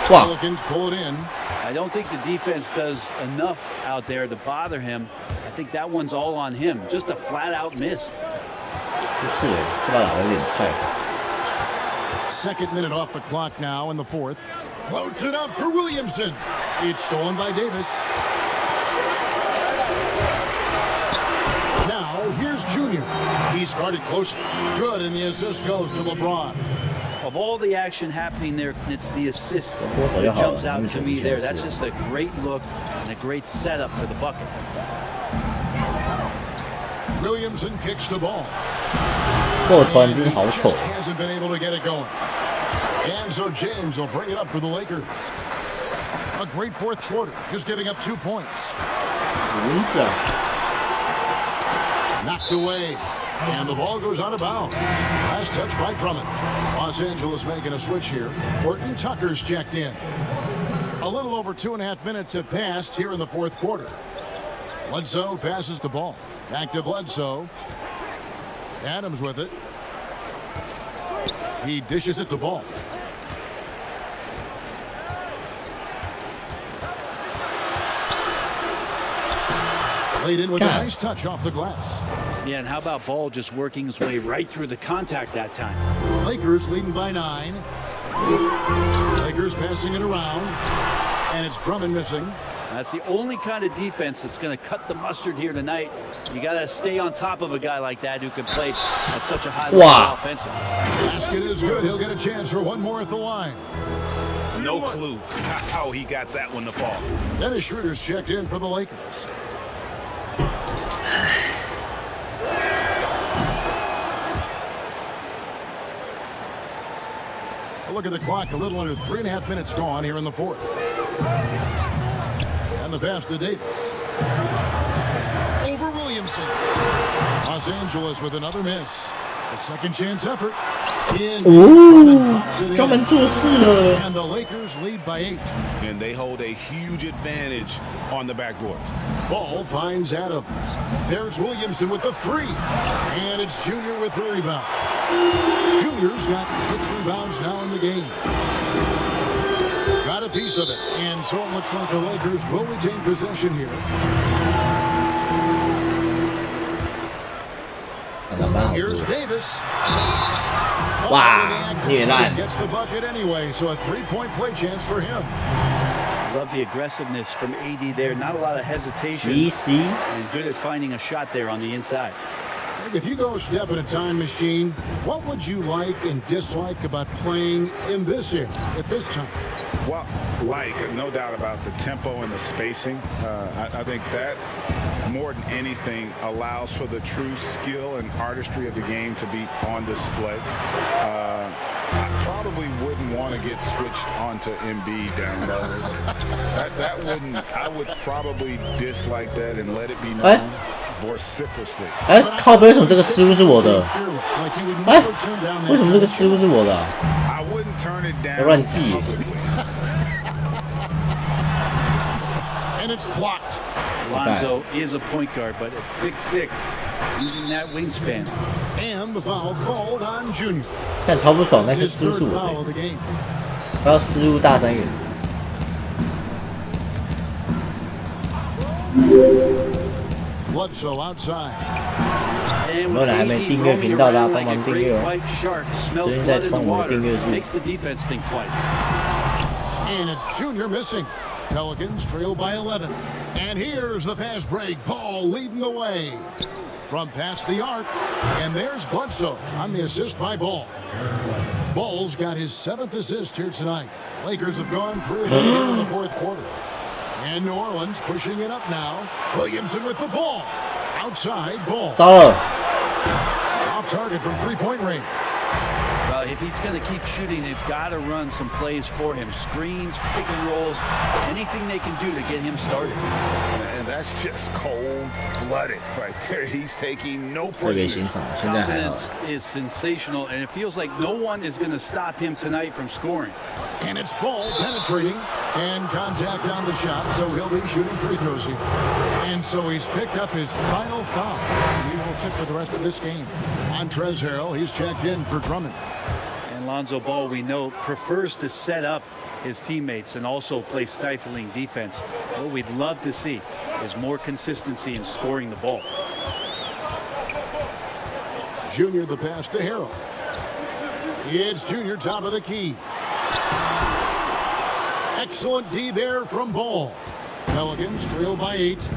Wow. Pelicans pull it in. I don't think the defense does enough out there to bother him. I think that one's all on him. Just a flat-out miss. 不是这把打得有点菜。 Second minute off the clock now in the fourth. Floats it up for Williamson. It's stolen by Davis. Now here's Junior. He's guarded closely. Good, and the assist goes to LeBron. Of all the action happening there, it's the assist that jumps out to me there. That's just a great look and a great setup for the bucket. Williamson kicks the ball. 我团真是好丑。 Hasn't been able to get it going. And so James will bring it up for the Lakers. A great fourth quarter, just giving up 2 points. 蚊子啊！ Knocked away. And the ball goes out of bounds. Last touch by Drummond. Los Angeles making a switch here. Horton Tucker's checked in. A little over 2.5 minutes have passed here in the fourth quarter. Bledsoe passes the ball. Back to Bledsoe. Adams with it. He dishes it to Ball. Played in with a nice touch off the glass. Yeah, and how about Ball just working his way right through the contact that time? Lakers leading by 9. Lakers passing it around. And it's Drummond missing. That's the only kind of defense that's going to cut the mustard here tonight. You got to stay on top of a guy like that who can play at such a high level offensively. Basket is good. He'll get a chance for one more at the line. No clue how he got that one to fall. Dennis Schroeder's checked in for the Lakers. A look at the clock. A little under 3.5 minutes gone here in the fourth. And the pass to Davis. Over Williamson. Los Angeles with another miss. A second chance effort. Drummond 做事了。 And the Lakers lead by 8. And they hold a huge advantage on the backboard. Ball finds Adams. There's Williamson with the 3. And it's Junior with the rebound. Junior's got 6 rebounds now in the game. Got a piece of it. And so it looks like the Lakers will retain possession here. Here's Davis. Wow, 虐烂。 Gets the bucket anyway, so a 3-point play chance for him. Love the aggressiveness from AD there. Not a lot of hesitation. GC. And good at finding a shot there on the inside. If you go step at a time machine, what would you like and dislike about playing in this era at this time? Well, no doubt about the tempo and the spacing. I think that more than anything allows for the true skill and artistry of the game to be on display. I probably wouldn't want to get switched onto Embiid down low. that wouldn't. I would probably dislike that and let it be known vociferously. 靠背为什么这个失误是我的？为什么这个失误是我的啊？ I wouldn't turn it down. 乱记。 And it's blocked. Lonzo is a point guard, but at 6'6", using that wingspan. And the foul called on Junior. 但超不爽，那个失误是我的。不要失误大三元。Bledsoe outside. 有没有人还没订阅频道的、帮忙订阅哦！最近在冲我们的订阅数。And it's Junior missing. Pelicans trail by 11. And here's the fast break. Paul leading the way from past the arc. And there's Bledsoe on the assist by Ball. Ball's got his 7th assist here tonight. Lakers have gone through the end of the 4th quarter. And New Orleans pushing it up now. Williamson with the ball. Outside Ball. 糟了！ Off target from 3-point range. Well, if he's going to keep shooting, they've got to run some plays for him. Screens, pick and rolls, anything they can do to get him started. And that's just cold-blooded right there. He's taking no prisoners. Confidence is sensational, and it feels like no one is going to stop him tonight from scoring. And it's Ball penetrating and contact on the shot, so he'll be shooting free throws here. And so he's picked up his final foul. He will sit for the rest of this game. Montrezl Harrell, he's checked in for Drummond. And Lonzo Ball, we know, prefers to set up his teammates and also play stifling defense. What we'd love to see is more consistency in scoring the ball. Junior the pass to Harrell. It's Junior top of the key. Excellent D there from Ball. Pelicans trail by 8.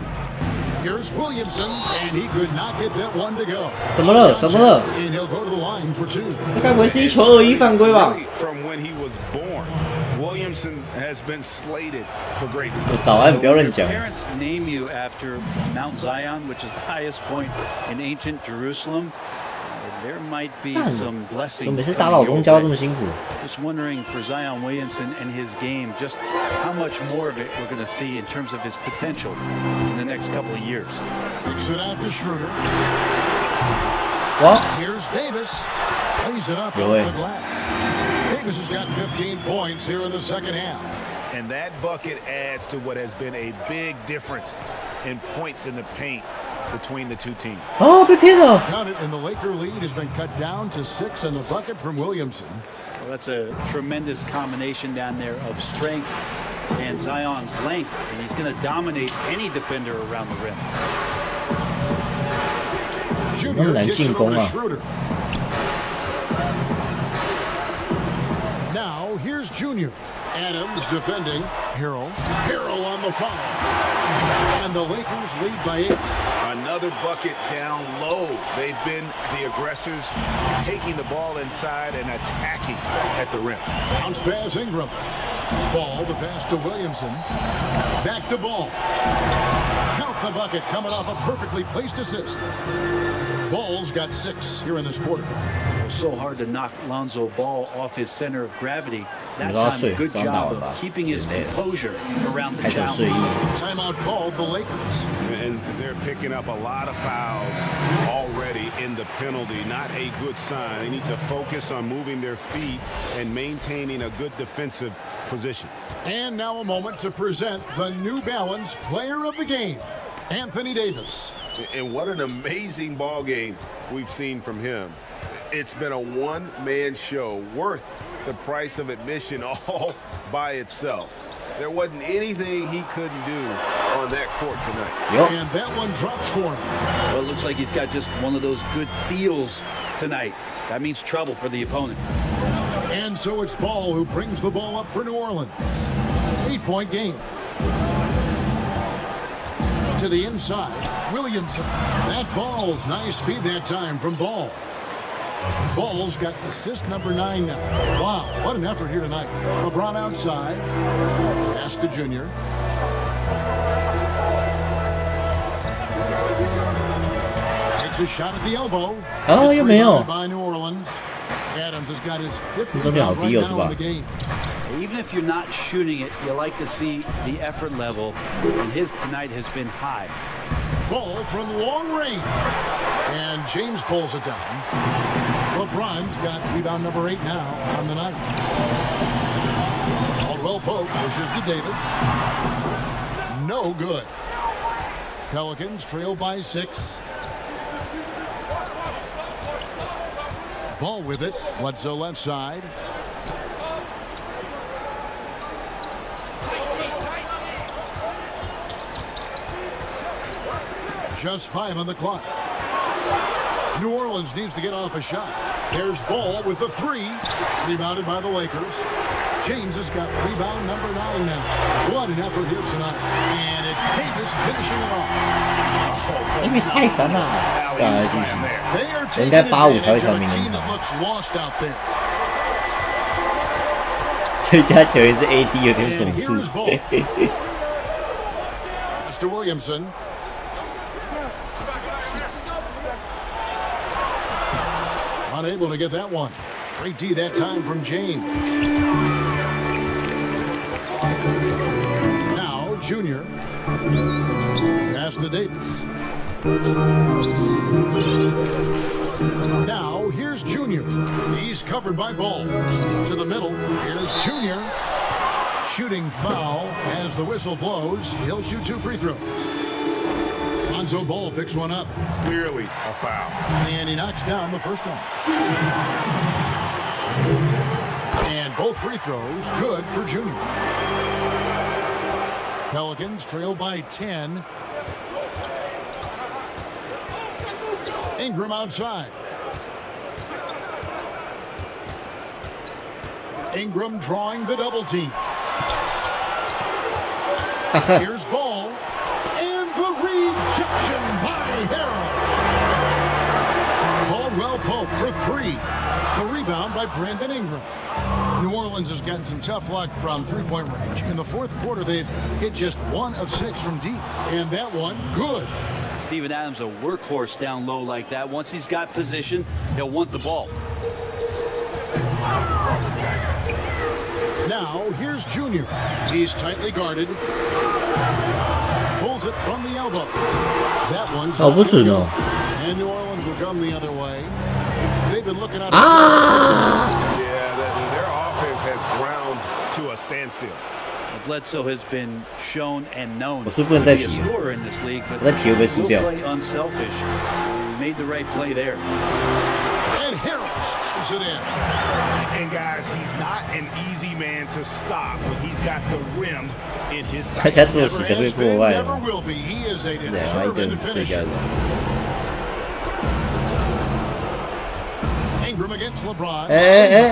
Here's Williamson, and he could not get that one to go. 怎么了？怎么了？ And he'll go to the line for 2. 这该不会是一球21犯规吧？ From when he was born, Williamson has been slated for greatness. 早安，不要乱讲。 Parents name you after Mount Zion, which is the highest point in ancient Jerusalem. There might be some blessings. 怎么每次打老公教这么辛苦？ Just wondering for Zion Williamson and his game, just how much more of it we're going to see in terms of his potential in the next couple of years. Kicks it out to Schroeder. 哇！ Here's Davis. Plays it up off 有欸 the glass. Davis has got 15 points here in the second half. And that bucket adds to what has been a big difference in points in the paint between the two teams. 哦，被骗了！ Count it, and the Laker lead has been cut down to 6 and the bucket from Williamson. Well, that's a tremendous combination down there of strength and Zion's length, and he's going to dominate any defender around the rim. Junior gets it over to Schroeder. Now here's Junior. Adams defending. Harrell on the foul. And the Lakers lead by 8. Another bucket down low. They've been the aggressors, taking the ball inside and attacking at the rim. Bounce pass Ingram. Ball, the pass to Williamson. Back to Ball. Count the bucket coming off a perfectly placed assist. Ball's got 6 here in this quarter. So hard to knock Lonzo Ball off his center of gravity. That time, a good job of keeping his composure around the challenge. Timeout called the Lakers. And they're picking up a lot of fouls already in the penalty. Not a good sign. They need to focus on moving their feet and maintaining a good defensive position. And now a moment to present the New Balance Player of the Game, Anthony Davis. And what an amazing ball game we've seen from him. It's been a one-man show worth the price of admission all by itself. There wasn't anything he couldn't do on that court tonight. Yep. And that one drops for him. Well, it looks like he's got just one of those good feels tonight. That means trouble for the opponent. And so it's Ball who brings the ball up for New Orleans. 8-point game. To the inside, Williamson. That falls. Nice feed that time from Ball. Ball's got assist number 9 now. Wow, what an effort here tonight. LeBron outside. Pass to Junior. Takes a shot at the elbow. Oh, it's 又没有。 by New Orleans. Adams has got his 5th 这边好 rebound 低 right 哦，这 now 把 in the game. Even if you're not shooting it, you like to see the effort level, and his tonight has been high. Ball from long range. And James pulls it down. LeBron's got rebound number 8 now on the night. Caldwell Pope pushes to Davis. No good. Pelicans trail by 6. Ball with it. Bledsoe left side. Just 5 on the clock. New Orleans needs to get off a shot. There's Ball with the 3. Rebounded by the Lakers. James has got rebound number 9 now. What an effort here tonight. And it's Davis finishing it off. 因为太神了，不好意思， They are 应 taking 该85才会 advantage 传 of a 名 team 人 that 堂。 looks lost out there. 最佳球员是 AD， 有点 And 讽 here is 刺。 Ball. Mr. Williamson. Unable to get that one. Great D that time from James. Now, Junior. Pass to Davis. Now, here's Junior. He's covered by Ball. To the middle. Here's Junior. Shooting foul as the whistle blows. He'll shoot 2 free throws. Lonzo Ball picks one up. Clearly a foul. And he knocks down the first one. And both free throws good for Junior. Pelicans trail by 10. Ingram outside. Ingram drawing the double team. Here's Ball. And the rejection by Harrell. Caldwell Pope for 3. The rebound by Brandon Ingram. New Orleans has gotten some tough luck from three-point range. In the fourth quarter, they've hit just 1 of 6 from deep. And that one, good. Steven Adams, a workhorse down low like that. Once he's got position, he'll want the ball. Now, here's Junior. He's tightly guarded. Pulls it from the elbow. That one's Oh, what's it now? And New Orleans will come the other way. They've been looking at Yeah, their offense has ground to a standstill. Bledsoe has been shown and known 我 to 是不能再 be 皮 a 了， scorer in this league, but 我再皮会被输 will 掉。 play unselfish. He made the right play there. And Harris is it in. And guys, he's not an easy man to stop when he's got the rim in his 大 sight. 家作息 Never 都被 has 破 been, 坏 never 了。 will be. He is a 对，我一个 determined 人睡觉 finisher. 的。 Ingram against LeBron. 哎！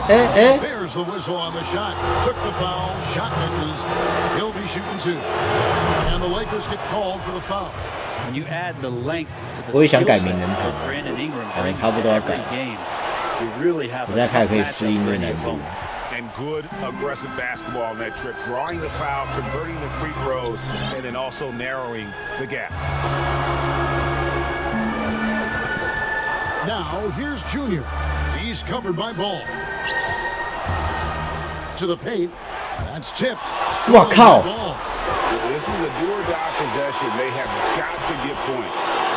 There's the whistle on the shot. Took the foul. Shot misses. He'll be shooting 2. And the Lakers get called for the foul. When you add the length to the 我也想 skill 改 set 名人头 that Brandon Ingram 感觉 brings 差不多要 to 改 every game, you really have 我 a 现在开始 tough 可以适 matchup 应 for 这 any 难度 opponent.。 And good aggressive basketball on that trip, drawing the foul, converting the free throws, and then also narrowing the gap. Now, here's Junior. He's covered by Ball. To the paint. That's tipped. 哇靠！ Ball. This is a do-or-die possession. They have got to get points.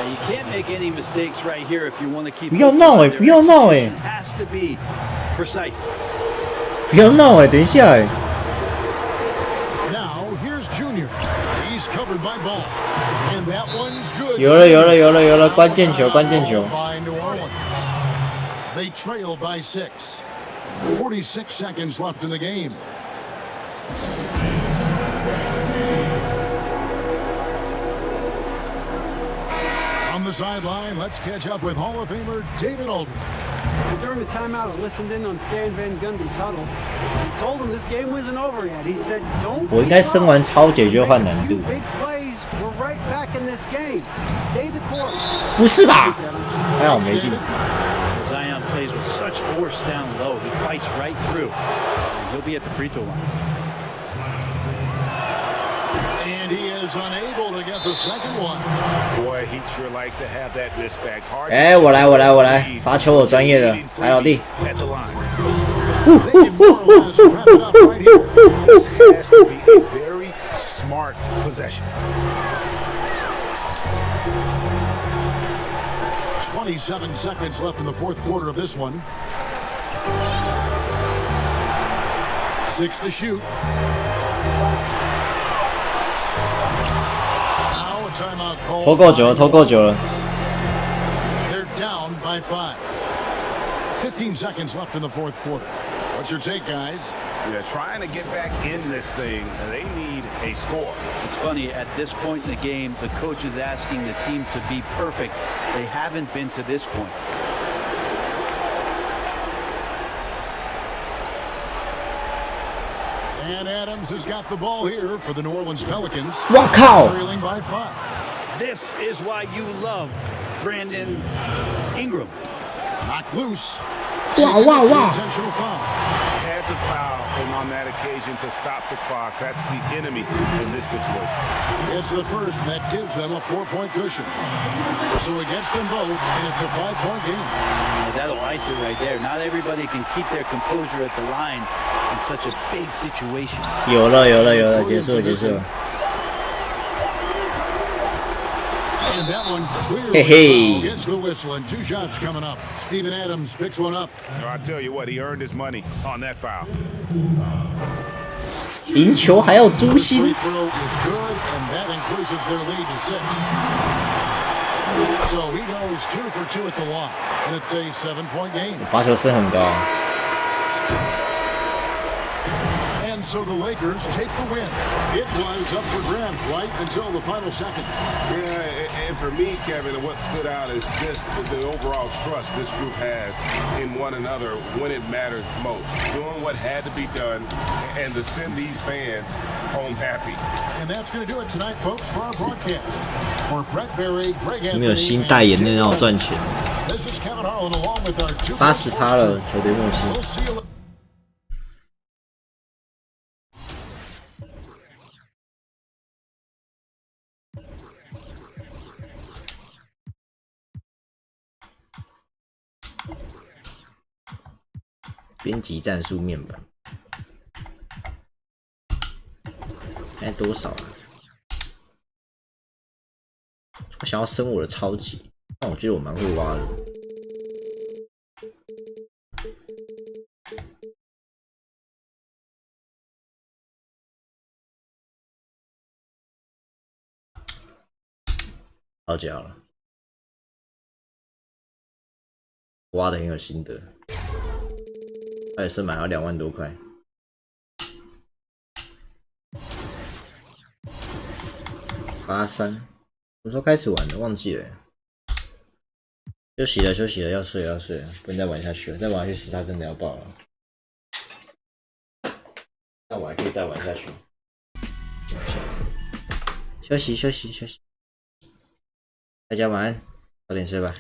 You can't make any mistakes right here if you want to keep. 不要闹欸，不要闹欸。 Has to be precise. 不要闹哎，等一下哎。 Now, here's Junior. He's covered by Ball. And that one's good. 有了，关键球，关键球。 By New Orleans. They trail by 6. 46 seconds left in the game. On the sideline, let's catch up with Hall of Famer David Aldridge. During the timeout, I listened in on Stan Van Gundy's huddle. He told him this game wasn't over yet. He said, "Don't." 我应该升完超解就换难度。 Big plays. We're right back in this game. Stay the course. 不是吧？还好没进。 Zion plays with such force down low. He fights right through. He'll be at the free throw line. And he is unable to get the second one. Boy, he'd sure like to have that miss back. Hard. 哎，我来，罚球我专业的，来老弟。 At the line. They can more or less wrap it up right here. This has to be a very smart possession. 27 seconds left in the fourth quarter of this one. 6 to shoot. Now a timeout call. 投够久了。 They're down by 5. 15 seconds left in the fourth quarter. What's your take, guys? Yeah, trying to get back in this thing, they need a score. It's funny, at this point in the game, the coach is asking the team to be perfect. They haven't been to this point. And Adams has got the ball here for the New Orleans Pelicans. Wow, trailing by 5. This is why you love Brandon Ingram. Knocked loose. Wow. Intentional foul. Had to foul him on that occasion to stop the clock. That's the enemy in this situation. It's the first that gives them a 4-point cushion. So against them both, and it's a 5-point game. That'll ice it right there. Not everybody can keep their composure at the line in such a big situation. 有了，结束了。And that one Hey, clearly gets the whistle, and 2 shots coming up. Steven Adams picks one up. I tell you what, he earned his money on that foul. 赢球还要诛心。 Free throw is good, and that increases their lead to 6. So he goes 2 for 2 at the line, and it's a 7-point game. 罚球声很高。 And so the Lakers take the win. It was up for grabs right until the final seconds. Yeah, and for me, Kevin, what stood out is just the overall trust this group has in one another when it matters most. Doing what had to be done and to send these fans home happy. And that's going to do it tonight, folks, for our broadcast. For Brett Berry, Greg Anthony, 没有新代言的让我赚钱。 This is Kevin Harlan along with our 2 80%了，球队默契。 We'll see you. 编辑战术面板，现在多少啊？我想要升我的超级，但我觉得我蛮会挖的。好家伙了，挖的很有心得。 他也是买了2万多块。83，什么时候开始玩的？忘记了。休息了，要睡了，不能再玩下去了。再玩下去，时差真的要爆了。那我还可以再玩下去。休息。大家晚安，早点睡吧。